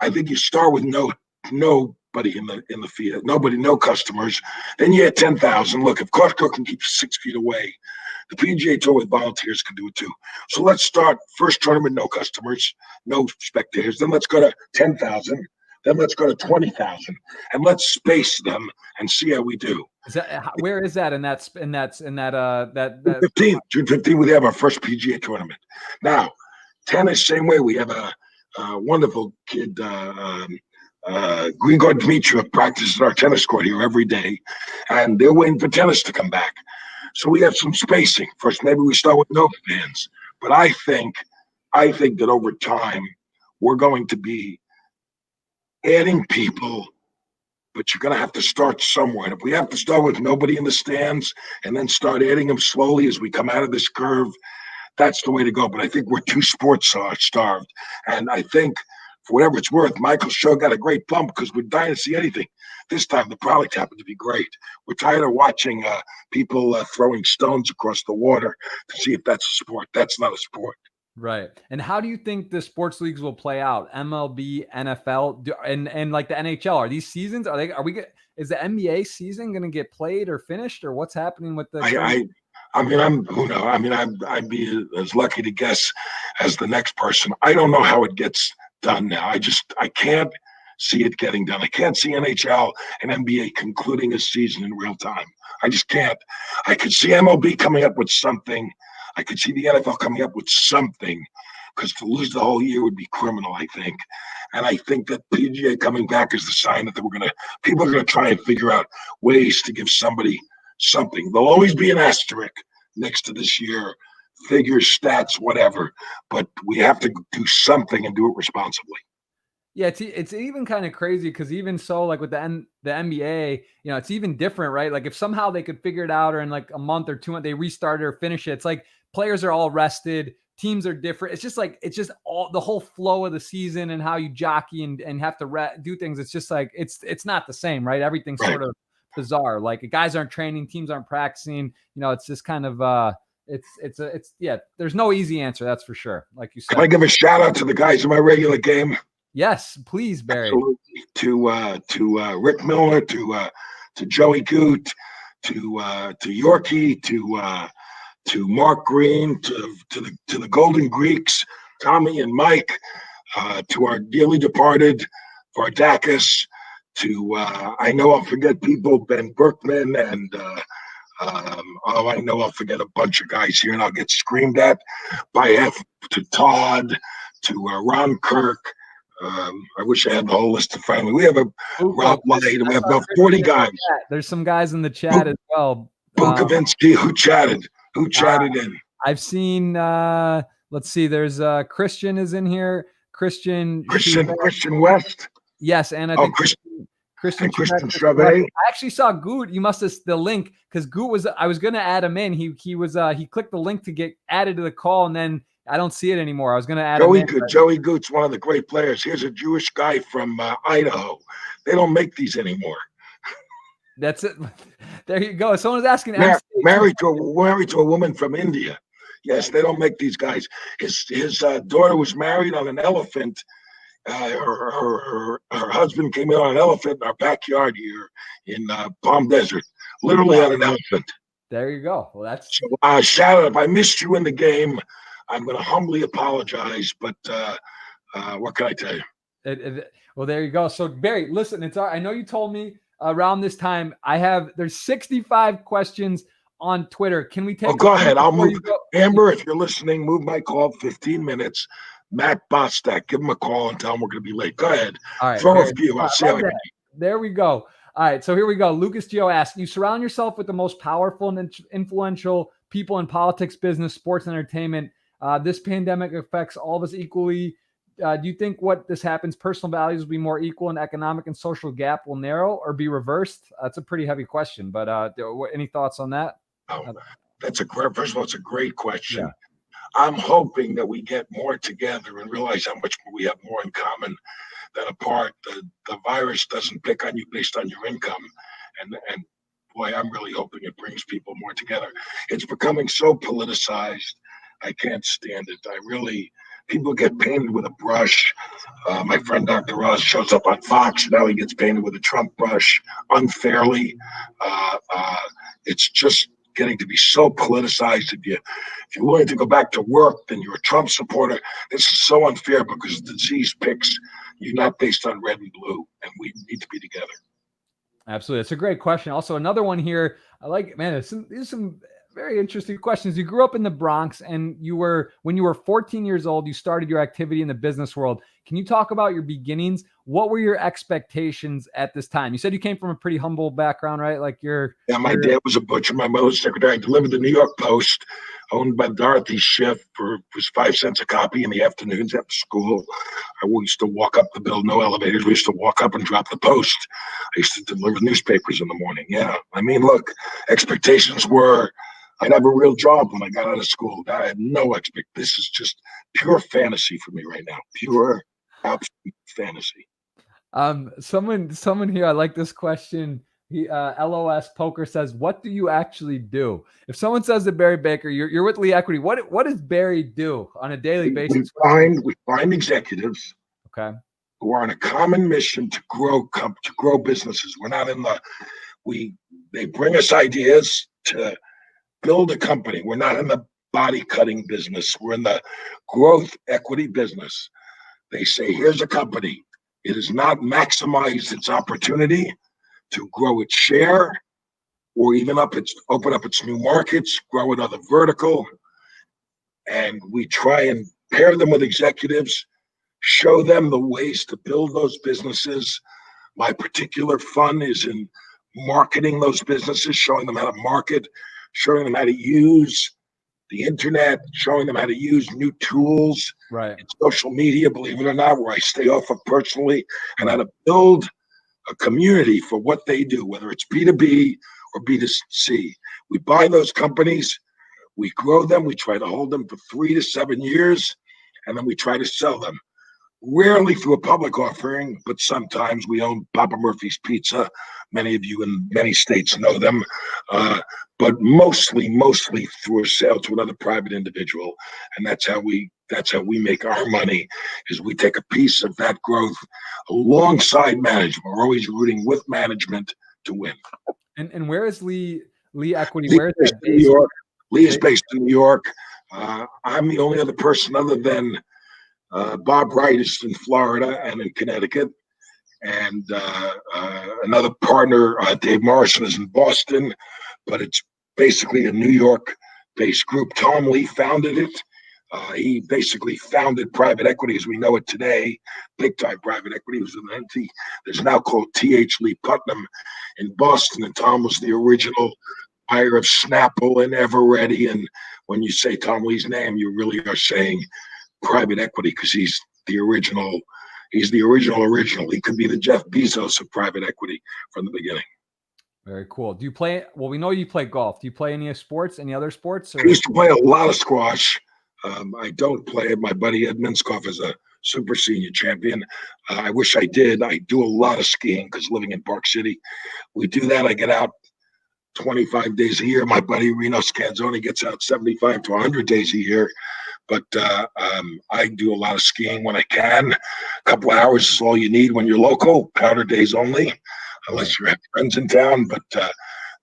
S2: I think you start with nobody in the field, no customers. Then you had 10,000. Look, if Costco can keep 6 feet away, the PGA Tour with volunteers can do it too. So let's start first tournament, no customers, no spectators. Then let's go to 10,000. Then let's go to 20,000, and let's space them and see how we do.
S1: Where is that in that
S2: 15th, June 15th, we have our first PGA tournament. Now, tennis, same way. We have a wonderful kid, Grigor Dmitriev, practices our tennis court here every day, and they're waiting for tennis to come back. So we have some spacing. First, maybe we start with no fans, but I think that over time we're going to be adding people, but you're going to have to start somewhere. And if we have to start with nobody in the stands and then start adding them slowly as we come out of this curve, that's the way to go. But I think we're too sports starved. And I think, for whatever it's worth, Michael's show got a great bump because we're dying to see anything. This time, the product happened to be great. We're tired of watching people throwing stones across the water to see if that's a sport. That's not a sport.
S1: Right. And how do you think the sports leagues will play out? MLB, NFL, and like the NHL, are these seasons, is the NBA season going to get played or finished, or what's happening with the,
S2: I'd be as lucky to guess as the next person. I don't know how it gets done now. I can't see it getting done. I can't see NHL and NBA concluding a season in real time. I just can't. I could see MLB coming up with something. I could see the NFL coming up with something, because to lose the whole year would be criminal, I think. And I think that PGA coming back is the sign that people are going to try and figure out ways to give somebody something. There'll always be an asterisk next to this year, figures, stats, whatever. But we have to do something and do it responsibly.
S1: Yeah, it's even kind of crazy, because even so, like with the NBA, it's even different, right? Like if somehow they could figure it out, or in like a month or 2 months they restart it or finish it, it's like players are all rested, teams are different. It's just all the whole flow of the season and how you jockey and have to do things. It's just like it's not the same, right? Everything's sort of bizarre. Like guys aren't training, teams aren't practicing. It's just kind of there's no easy answer, that's for sure. Like you said.
S2: Can I give a shout out to the guys in my regular game?
S1: Yes, please, Barry.
S2: Absolutely. To Rick Miller, to Joey Goot, to Yorkie, to Mark Green, to the Golden Greeks, Tommy and Mike, to our dearly departed Vardakis, to I know I'll forget people, Ben Berkman, and I know I'll forget a bunch of guys here, and I'll get screamed at by to Todd, to Ron Kirk. I wish I had the whole list in front of me. We have Rob Light. We have about 40 guys.
S1: There's some guys in the chat as well.
S2: Bukovinsky, who chatted in.
S1: I've seen, let's see, there's Christian is in here. Christian
S2: West.
S1: Yes, and I think Christian Stravet. I actually saw Goot. You must have the link, because Goot I was going to add him in. He clicked the link to get added to the call, and then I don't see it anymore. I was going to add
S2: Joey Goot's one of the great players. Here's a Jewish guy from Idaho. They don't make these anymore.
S1: That's it. There you go. Someone's asking.
S2: Married to a woman from India. Yes, they don't make these guys. His daughter was married on an elephant. Her husband came in on an elephant in our backyard here in Palm Desert, literally on an elephant.
S1: There you go. Well, that's
S2: so. Shout out! If I missed you in the game, I'm going to humbly apologize, but what can I tell you?
S1: Well, there you go. So Barry, listen, I know you told me around this time there's 65 questions on Twitter. Can we take?
S2: Oh, go ahead. I'll move. Amber, if you're listening, move my call 15 minutes. Matt Bostak, give him a call and tell him we're going to be late. Go ahead.
S1: All right.
S2: Throw a few. I'll see how
S1: There we go. All right. So here we go. Lucas Gio asks, you surround yourself with the most powerful and influential people in politics, business, sports, and entertainment. This pandemic affects all of us equally. Do you think what this happens, personal values will be more equal and economic and social gap will narrow or be reversed? That's a pretty heavy question, but any thoughts on that?
S2: Oh, first of all, it's a great question.
S1: Yeah.
S2: I'm hoping that we get more together and realize how much we have more in common than apart. The virus doesn't pick on you based on your income. And boy, I'm really hoping it brings people more together. It's becoming so politicized. I can't stand it. People get painted with a brush. My friend Dr. Ross shows up on Fox. Now he gets painted with a Trump brush unfairly. It's just getting to be so politicized. If you're willing to go back to work, then you're a Trump supporter. This is so unfair because the disease picks you not based on red and blue, and we need to be together.
S1: Absolutely. It's a great question. Also, another one here. I like, man, there's some very interesting questions. You grew up in the Bronx, and when you were 14 years old, you started your activity in the business world. Can you talk about your beginnings? What were your expectations at this time? You said you came from a pretty humble background, right?
S2: My dad was a butcher. My mother was a secretary. I delivered the New York Post, owned by Dorothy Schiff, was 5 cents a copy in the afternoons after school. We used to walk up the bill, no elevators. We used to walk up and drop the post. I used to deliver newspapers in the morning. Yeah. Look, expectations were I'd have a real job when I got out of school. I had no expectation. This is just pure fantasy for me right now. Pure, absolute fantasy.
S1: Someone here, I like this question. LOS Poker says, what do you actually do? If someone says to Barry Baker, you're with Lee Equity, what does Barry do on a daily basis?
S2: We find executives,
S1: okay,
S2: who are on a common mission to grow businesses. We're not they bring us ideas to build a company. We're not in the body cutting business. We're in the growth equity business. They say, here's a company. It has not maximized its opportunity to grow its share or even open up its new markets, grow another vertical. And we try and pair them with executives, show them the ways to build those businesses. My particular fun is in marketing those businesses, showing them how to market, showing them how to use the internet, showing them how to use new tools,
S1: right?
S2: In social media, believe it or not, where I stay off of personally, and how to build a community for what they do, whether it's B2B or B2C. We buy those companies, we grow them, we try to hold them for 3 to 7 years, and then we try to sell them. Rarely through a public offering, but sometimes. We own Papa Murphy's Pizza. Many of you in many states know them, but mostly through a sale to another private individual, and that's how we make our money. Is we take a piece of that growth alongside management. We're always rooting with management to win.
S1: And where is Lee Equity? Where is that based?
S2: New York. Lee is based in New York. I'm the only other person other than Bob Wright is in Florida and in Connecticut, and another partner, Dave Morrison, is in Boston, but it's basically a New York-based group. Tom Lee founded it. He basically founded private equity as we know it today, big-time private equity. It was an entity that's now called T.H. Lee Putnam in Boston, and Tom was the original buyer of Snapple and Eveready. And when you say Tom Lee's name, you really are saying private equity, because he's the original. He's the original. He could be the Jeff Bezos of private equity from the beginning.
S1: Very cool. Do you play? Well, we know you play golf. Do you play any sports? Any other sports?
S2: I used to play a lot of squash. I don't play it. My buddy Ed Minskoff is a super senior champion. I wish I did. I do a lot of skiing because living in Park City, we do that. I get out 25 days a year. My buddy Reno Scanzoni gets out 75 to 100 days a year. But I do a lot of skiing when I can. A couple hours is all you need when you're local. Powder days only, unless you have friends in town. But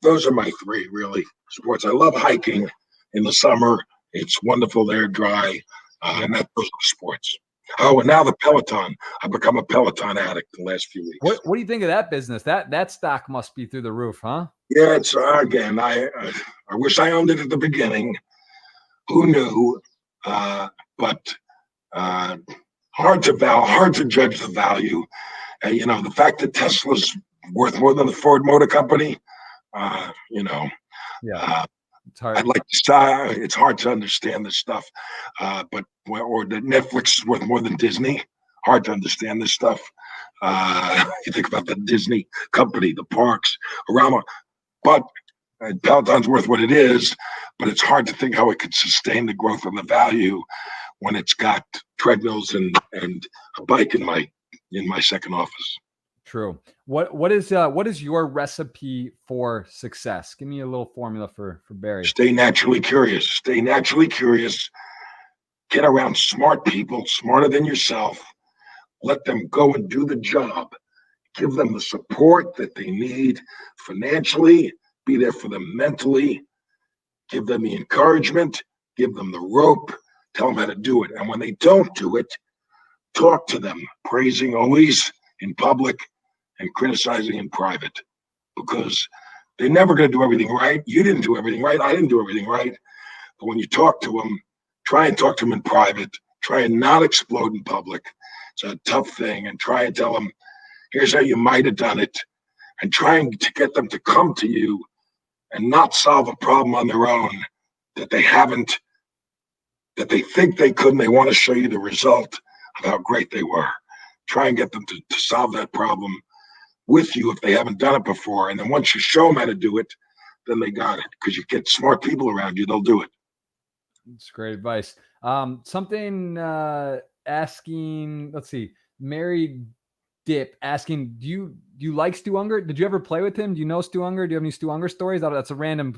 S2: those are my three really sports. I love hiking in the summer. It's wonderful there, dry, and that goes with sports. Oh, and now the Peloton. I've become a Peloton addict the last few weeks.
S1: What do you think of that business? That stock must be through the roof, huh?
S2: Yeah, it's again. I wish I owned it at the beginning. Who knew? But hard to judge the value. The fact that Tesla's worth more than the Ford Motor Company.
S1: Yeah, it's hard.
S2: I'd like to say it's hard to understand this stuff, or that Netflix is worth more than Disney. Hard to understand this stuff. You think about the Disney company, the parks, around, but Peloton's worth what it is. But it's hard to think how it could sustain the growth of the value when it's got treadmills and a bike in my second office.
S1: True. What is your recipe for success? Give me a little formula for Barry.
S2: Stay naturally curious. Stay naturally curious. Get around smart people, smarter than yourself. Let them go and do the job. Give them the support that they need financially. Be there for them mentally. Give them the encouragement. Give them the rope. Tell them how to do it. And when they don't do it, talk to them, praising always in public and criticizing in private, because they're never going to do everything right. You didn't do everything right. I didn't do everything right. But when you talk to them, try and talk to them in private. Try and not explode in public. It's a tough thing. And try and tell them, here's how you might have done it. And trying to get them to come to you and not solve a problem on their own that they haven't, that they think they could, and they want to show you the result of how great they were. Try and get them to solve that problem with you if they haven't done it before. And then once you show them how to do it, then they got it. Because you get smart people around you, they'll do it.
S1: That's great advice. Something asking, let's see, Mary Dip asking, do you like Stu Unger? Did you ever play with him? Do you know Stu Unger? Do you have any Stu Unger stories? That's a random.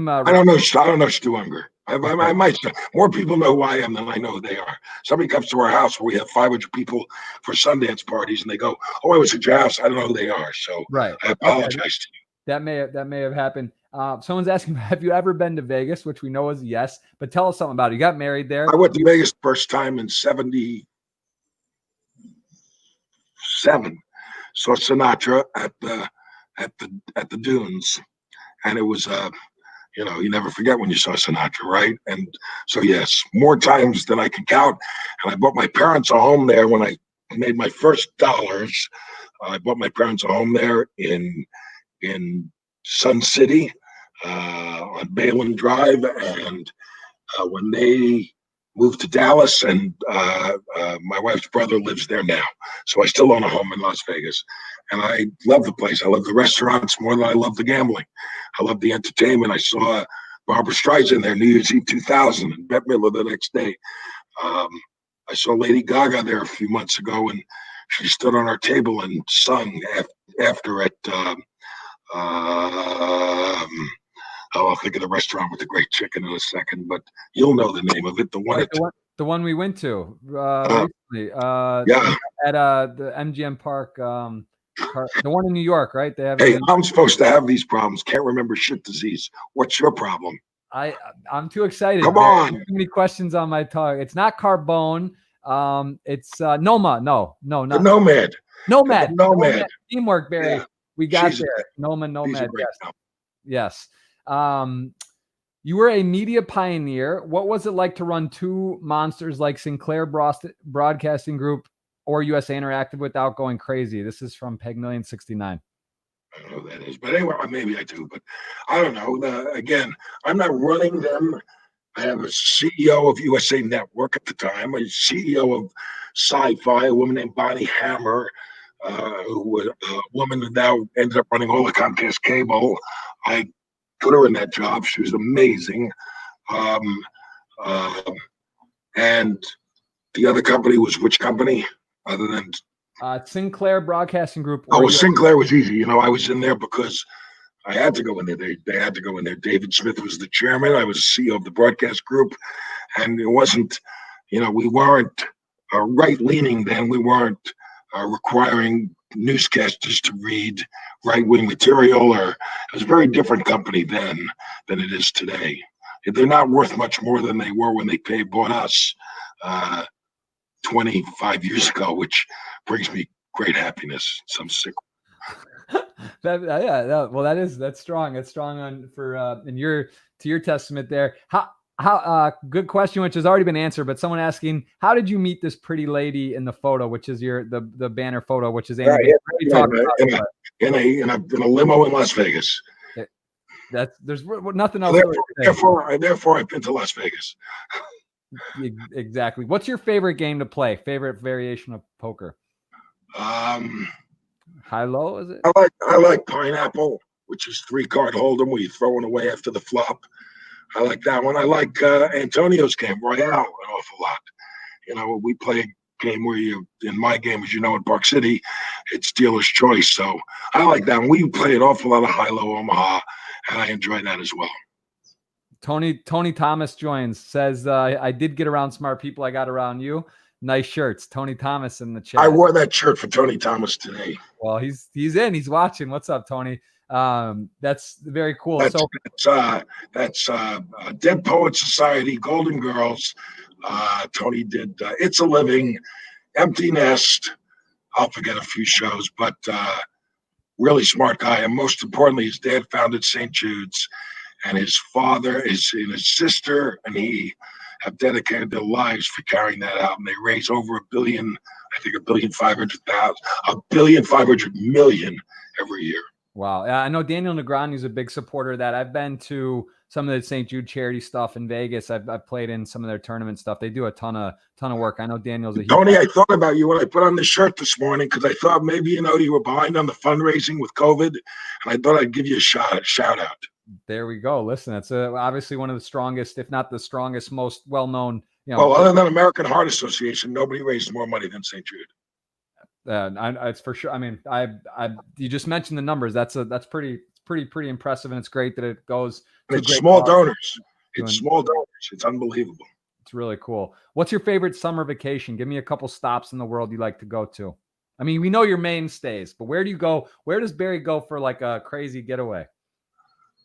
S2: I don't know Stu Unger. I might. More people know who I am than I know who they are. Somebody comes to our house where we have 500 people for Sundance parties, and they go, "Oh, I was at your house. I don't know who they are." So
S1: right.
S2: I apologize to you.
S1: That may have happened. Someone's asking, have you ever been to Vegas? Which we know is yes, but tell us something about it. You got married there.
S2: I went to Vegas the first time in '77. Saw Sinatra at the Dunes, and it was you never forget when you saw Sinatra, right? And so yes, more times than I can count. And I bought my parents a home there when I made my first dollars. I bought my parents a home there in Sun City on Balin Drive, and when they moved to Dallas, and my wife's brother lives there now. So I still own a home in Las Vegas. And I love the place. I love the restaurants more than I love the gambling. I love the entertainment. I saw Barbara Streisand there New Year's Eve 2000 and Bette Midler the next day. I saw Lady Gaga there a few months ago, and she stood on our table and sung after at I'll think of the restaurant with the great chicken in a second, but you'll know the name of it.
S1: The one we went to recently.
S2: Yeah.
S1: At the MGM Park, the one in New York, right? They have.
S2: Hey, I'm supposed to have these problems. Can't remember shit disease. What's your problem?
S1: I'm too excited.
S2: Come on.
S1: Too many questions on my tongue. It's not Carbone. It's Noma. No, not
S2: the Nomad.
S1: Nomad. Teamwork, Barry. Yeah. We got
S2: She's
S1: there. Nomad.
S2: Yes.
S1: Yes. You were a media pioneer. What was it like to run two monsters like Sinclair Broadcasting Group or USA Interactive without going crazy? This is from Pegmillion69.
S2: I don't know who that is, but anyway, maybe I do, but I don't know. Again, I'm not running them. I have a CEO of USA Network at the time, a CEO of Sci-Fi, a woman named Bonnie Hammer, who was a woman who now ended up running all the Comcast cable. I put her in that job. She was amazing. And the other company was which company other than
S1: Sinclair Broadcasting Group?
S2: Oh, Sinclair was easy. I was in there because I had to go in there. They had to go in there. David Smith was the chairman. I was CEO of the broadcast group. And it wasn't, we weren't right-leaning then. We weren't requiring newscasters to read right-wing material, or it was a very different company then than it is today. they're not worth much more than they were when they bought us 25 years ago, which brings me great happiness. Some sick.
S1: Well, that's strong. That's strong on for in your to your testament there. How good question, which has already been answered, but someone asking, how did you meet this pretty lady in the photo, which is the banner photo, which is Amy?
S2: In a limo in Las Vegas.
S1: There's nothing else.
S2: Therefore, I've been to Las Vegas.
S1: Exactly. What's your favorite game to play? Favorite variation of poker? High-low, is it?
S2: I like Pineapple, which is 3-card hold'em where you throw it away after the flop. I like that one. I like Antonio's game, Royale, an awful lot. You know, we play a game where in my game, as you know, in Park City, it's dealer's choice. So I like that one. We play an awful lot of high-low Omaha, and I enjoy that as well.
S1: Tony Thomas joins, says, I did get around smart people. I got around you. Nice shirts. Tony Thomas in the chat.
S2: I wore that shirt for Tony Thomas today.
S1: Well, he's in. He's watching. What's up, Tony? That's very cool.
S2: That's Dead Poets Society, Golden Girls. Tony did It's a Living, Empty Nest. I'll forget a few shows, but really smart guy. And most importantly, his dad founded St. Jude's, and his father and his sister and he have dedicated their lives for carrying that out. And they raise over $1 billion, I think $1.5 billion every year.
S1: Wow. I know Daniel Negreanu's a big supporter of that. I've been to some of the St. Jude charity stuff in Vegas. I've played in some of their tournament stuff. They do a ton of work. I know Daniel's
S2: Tony, I thought about you when I put on the shirt this morning because I thought maybe, you were behind on the fundraising with COVID, and I thought I'd give you a shout out.
S1: There we go. Listen, it's obviously one of the strongest, if not the strongest, most well-known.
S2: Well, other than American Heart Association, nobody raised more money than St. Jude.
S1: It's for sure. I mean, you just mentioned the numbers. That's pretty impressive, and it's great that it goes.
S2: It's small donors. It's unbelievable.
S1: It's really cool. What's your favorite summer vacation? Give me a couple stops in the world you like to go to. I mean, we know your mainstays, but where do you go? Where does Barry go for like a crazy getaway?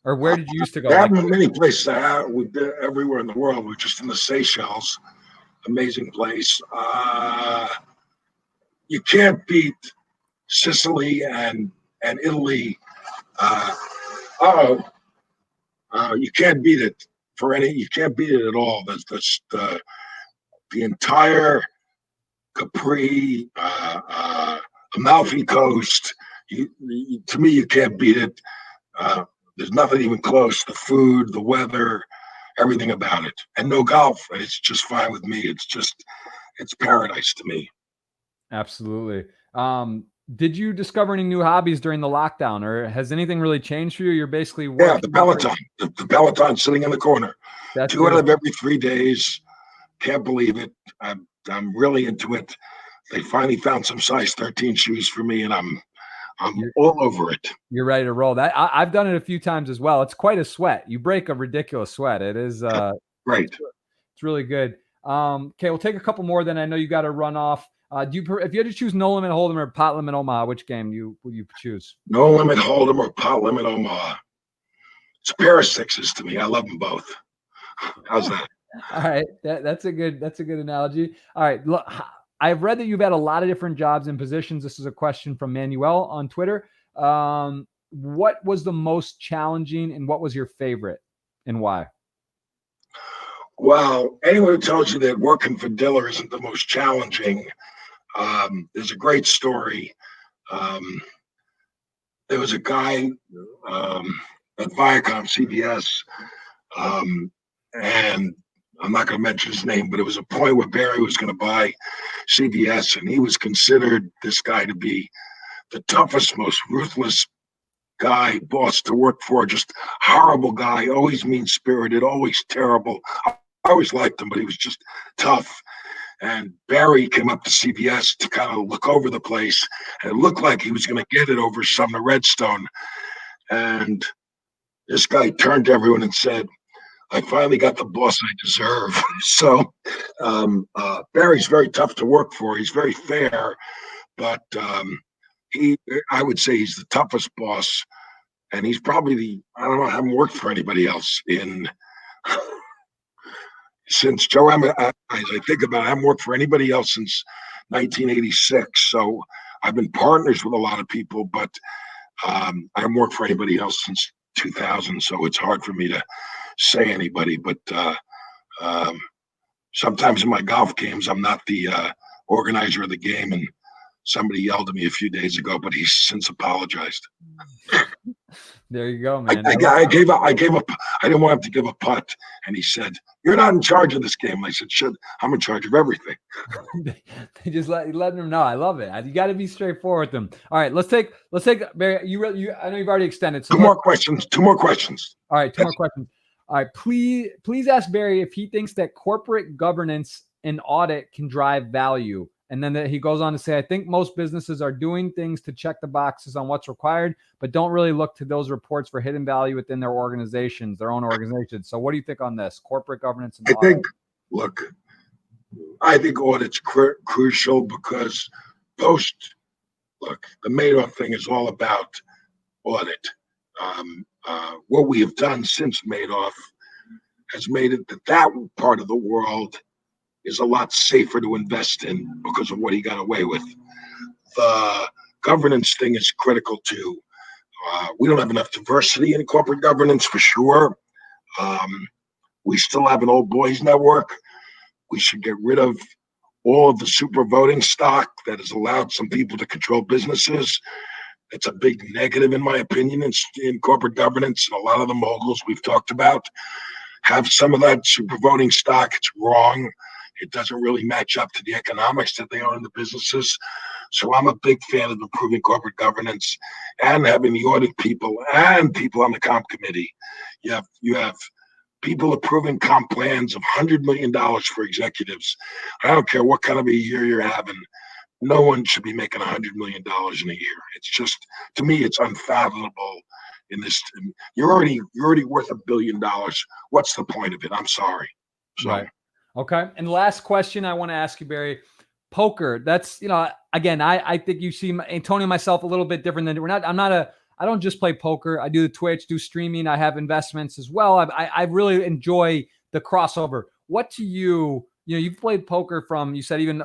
S1: Or where did you used to go?
S2: There haven't many places. We've been everywhere in the world. We're just in the Seychelles. Amazing place. You can't beat Sicily and Italy. You can't beat it you can't beat it at all. That's the entire Capri, Amalfi Coast. To me, you can't beat it. There's nothing even close. The food, the weather, everything about it. And no golf. It's just fine with me. It's paradise to me.
S1: Absolutely. Did you discover any new hobbies during the lockdown, or has anything really changed for you? You're basically
S2: the Peloton. The Peloton sitting in the corner. That's 2 out of every 3 days. Can't believe it. I'm really into it. They finally found some size 13 shoes for me, and I'm all over it.
S1: You're ready to roll. That I've done it a few times as well. It's quite a sweat. You break a ridiculous sweat. It is
S2: great.
S1: It's really good. Okay, we'll take a couple more. Then I know you got to run off. If you had to choose No Limit Hold'em or Pot Limit Omaha, which game would you choose?
S2: No Limit Hold'em or Pot Limit Omaha. It's a pair of sixes to me. I love them both. How's that?
S1: All right, that's a good analogy. All right, look, I've read that you've had a lot of different jobs and positions. This is a question from Manuel on Twitter. What was the most challenging, and what was your favorite, and why?
S2: Well, anyone who tells you that working for Diller isn't the most challenging, there's a great story. There was a guy at Viacom CBS, and I'm not going to mention his name, but it was a point where Barry was going to buy CBS, and he was considered this guy to be the toughest, most ruthless boss to work for, just horrible guy, always mean-spirited, always terrible. I always liked him, but he was just tough. And Barry came up to CBS to kind of look over the place, and it looked like he was going to get it over Sumner Redstone. And this guy turned to everyone and said, I finally got the boss I deserve. So Barry's very tough to work for. He's very fair, but I would say he's the toughest boss. And he's probably I haven't worked for anybody else in Since Joe, as I think about it, I haven't worked for anybody else since 1986. So I've been partners with a lot of people, but I haven't worked for anybody else since 2000. So it's hard for me to say anybody. But um, sometimes in my golf games, I'm not the organizer of the game. And somebody yelled at me a few days ago, but he's since apologized.
S1: There you go, man.
S2: I gave up. I didn't want him to give a putt, and he said, "You're not in charge of this game." And I said, "Should I'm in charge of everything."
S1: They just letting them know. I love it. You got to be straightforward with them. All right, let's take Barry. You I know you've already extended. So
S2: Two more questions.
S1: All right, two more questions. All right, please ask Barry if he thinks that corporate governance and audit can drive value. And then he goes on to say, I think most businesses are doing things to check the boxes on what's required, but don't really look to those reports for hidden value within their organizations, their own organizations. So what do you think on this? Corporate governance and audit?
S2: I think audit's crucial because the Madoff thing is all about audit. What we have done since Madoff has made it that part of the world is a lot safer to invest in because of what he got away with. The governance thing is critical too. We don't have enough diversity in corporate governance for sure. We still have an old boys network. We should get rid of all of the super voting stock that has allowed some people to control businesses. It's a big negative, in my opinion, in corporate governance. And a lot of the moguls we've talked about have some of that super voting stock. It's wrong. It doesn't really match up to the economics that they are in the businesses. So I'm a big fan of improving corporate governance and having the audit people and people on the comp committee. You have people approving comp plans of $100 million for executives. I don't care what kind of a year you're having. No one should be making $100 million in a year. It's just, to me, it's unfathomable. In this, you're already worth $1 billion. What's the point of it? I'm sorry. So,
S1: right. Okay. And last question I want to ask you, Barry. Poker. That's, again, I think you see Tony and myself a little bit different than I don't just play poker. I do the Twitch, do streaming. I have investments as well. I really enjoy the crossover. What to you, you've played poker from, you said even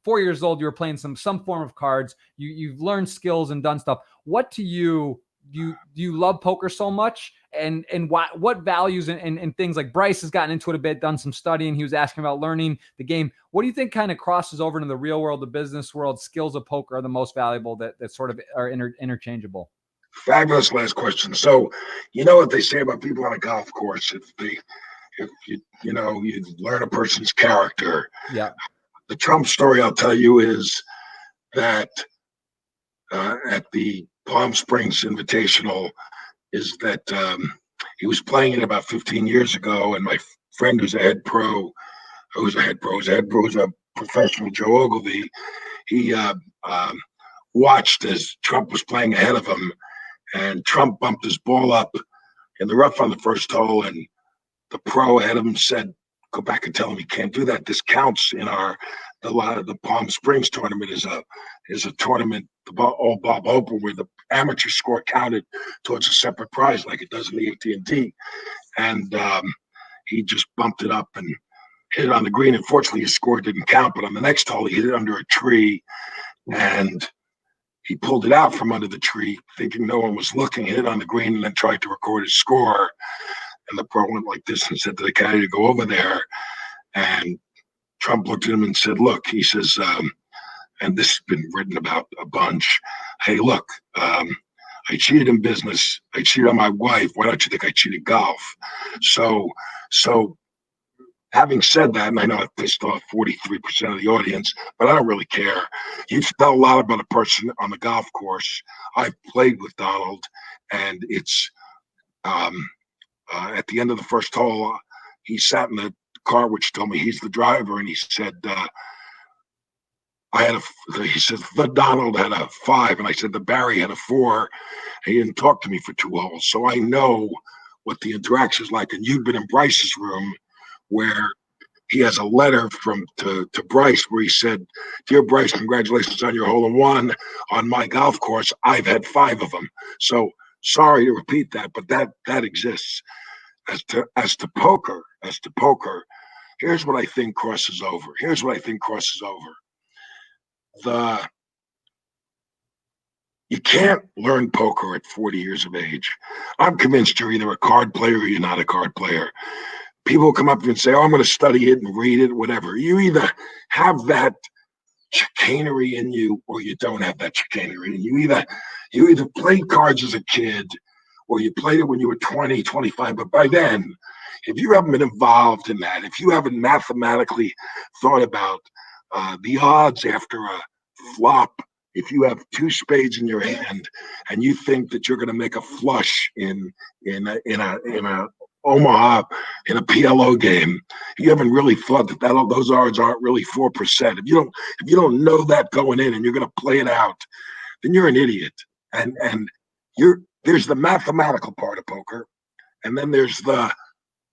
S1: 4 years old, you were playing some form of cards. You've learned skills and done stuff. What to you, do you love poker so much? And what values and things like Bryce has gotten into it a bit, done some studying. He was asking about learning the game. What do you think kind of crosses over into the real world, the business world? Skills of poker are the most valuable that sort of are interchangeable.
S2: Fabulous last question. So, you know what they say about people on a golf course? If you learn a person's character.
S1: Yeah.
S2: The Trump story I'll tell you is that at the Palm Springs Invitational is that he was playing it about 15 years ago, and my friend who's a professional, Joe Ogilvy, he watched as Trump was playing ahead of him, and Trump bumped his ball up in the rough on the first hole, and the pro ahead of him said, "Go back and tell him he can't do that. This counts in the Palm Springs tournament is a tournament, the old Bob Open, where the amateur score counted towards a separate prize like it does in the AT&T." And he just bumped it up and hit it on the green. Unfortunately, his score didn't count, but on the next hole, he hit it under a tree, and he pulled it out from under the tree, thinking no one was looking, hit it on the green, and then tried to record his score. And the pro went like this and said to the caddy to go over there. And Trump looked at him and said, "Look," he says, and this has been written about a bunch. "Hey, look, I cheated in business. I cheated on my wife. Why don't you think I cheated golf?" So having said that, and I know I pissed off 43% of the audience, but I don't really care. You tell a lot about a person on the golf course. I've played with Donald, and it's at the end of the first hole, he sat in the car, which told me he's the driver, and he said, he said, the Donald had a 5, and I said, the Barry had a 4. He didn't talk to me for 2 holes. So I know what the interaction is like. And you've been in Bryce's room where he has a letter to Bryce where he said, "Dear Bryce, congratulations on your hole-in-one. On my golf course, I've had 5 of them." So sorry to repeat that, but that exists. as to poker, here's what I think crosses over. You can't learn poker at 40 years of age. I'm convinced you're either a card player or you're not a card player. People come up to me and say, "Oh, I'm going to study it and read it, whatever." You either have that chicanery in you or you don't have that chicanery. You either played cards as a kid or you played it when you were 20, 25. But by then, if you haven't been involved in that, if you haven't mathematically thought about the odds after a flop, if you have two spades in your hand and you think that you're going to make a flush in a Omaha in a PLO game, you haven't really thought that those odds aren't really 4%. If you don't know that going in and you're going to play it out, then you're an idiot. And there's the mathematical part of poker, and then there's the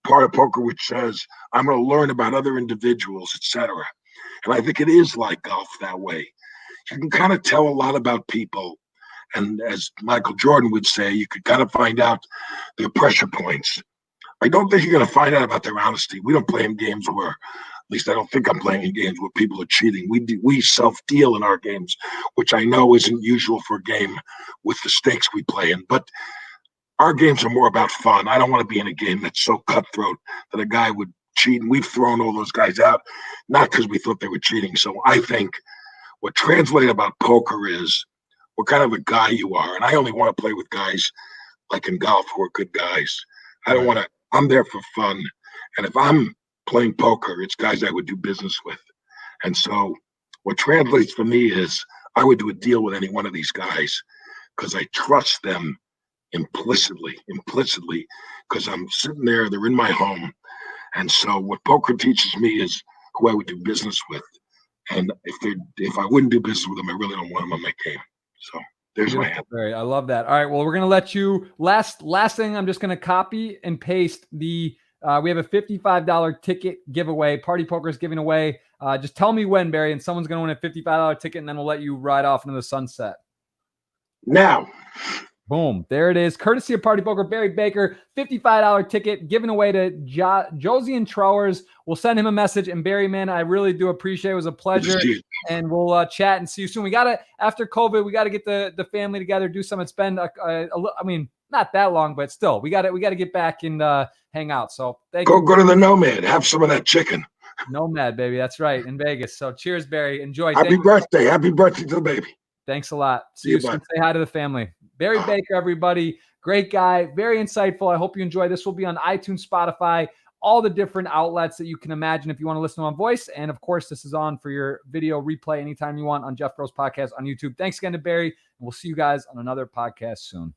S2: part of poker which says I'm going to learn about other individuals, etc. And I think it is like golf that way. You can kind of tell a lot about people, and as Michael Jordan would say, you could kind of find out their pressure points. I don't think you're going to find out about their honesty. We don't play in games where, at least I don't think I'm playing in games where people are cheating. We self-deal in our games, which I know isn't usual for a game with the stakes we play in. But our games are more about fun. I don't want to be in a game that's so cutthroat that a guy would cheat. And we've thrown all those guys out, not because we thought they were cheating. So I think what translates about poker is what kind of a guy you are. And I only want to play with guys like in golf who are good guys. I don't want to. I'm there for fun. And if I'm playing poker, it's guys I would do business with. And so what translates for me is I would do a deal with any one of these guys because I trust them implicitly, because I'm sitting there, they're in my home. And so what poker teaches me is who I would do business with. And if I wouldn't do business with them, I really don't want them on my game. So there's my hand.
S1: Barry, I love that. All right, well, we're gonna let you last thing. I'm just gonna copy and paste the. We have a $55 ticket giveaway. Party Poker is giving away. Just tell me when, Barry, and someone's gonna win a $55 ticket, and then we'll let you ride off into the sunset.
S2: Now.
S1: Boom. There it is. Courtesy of Party Poker, Barry Baker, $55 ticket given away to Josie and Trowers. We'll send him a message. And Barry, man, I really do appreciate it. It was a pleasure. And we'll chat and see you soon. We got to, after COVID, we got to get the family together, do something. It's been, I mean, not that long, but still, we got to get back and hang out. So thank you.
S2: Go to the Nomad. Have some of that chicken.
S1: Nomad, baby. That's right. In Vegas. So cheers, Barry. Enjoy.
S2: Happy birthday. Happy birthday to the baby.
S1: Thanks a lot. See you soon. Say hi to the family. Barry Baker, everybody. Great guy. Very insightful. I hope you enjoy. This will be on iTunes, Spotify, all the different outlets that you can imagine if you want to listen to him on voice. And, of course, this is on for your video replay anytime you want on Jeff Bros Podcast on YouTube. Thanks again to Barry. And we'll see you guys on another podcast soon.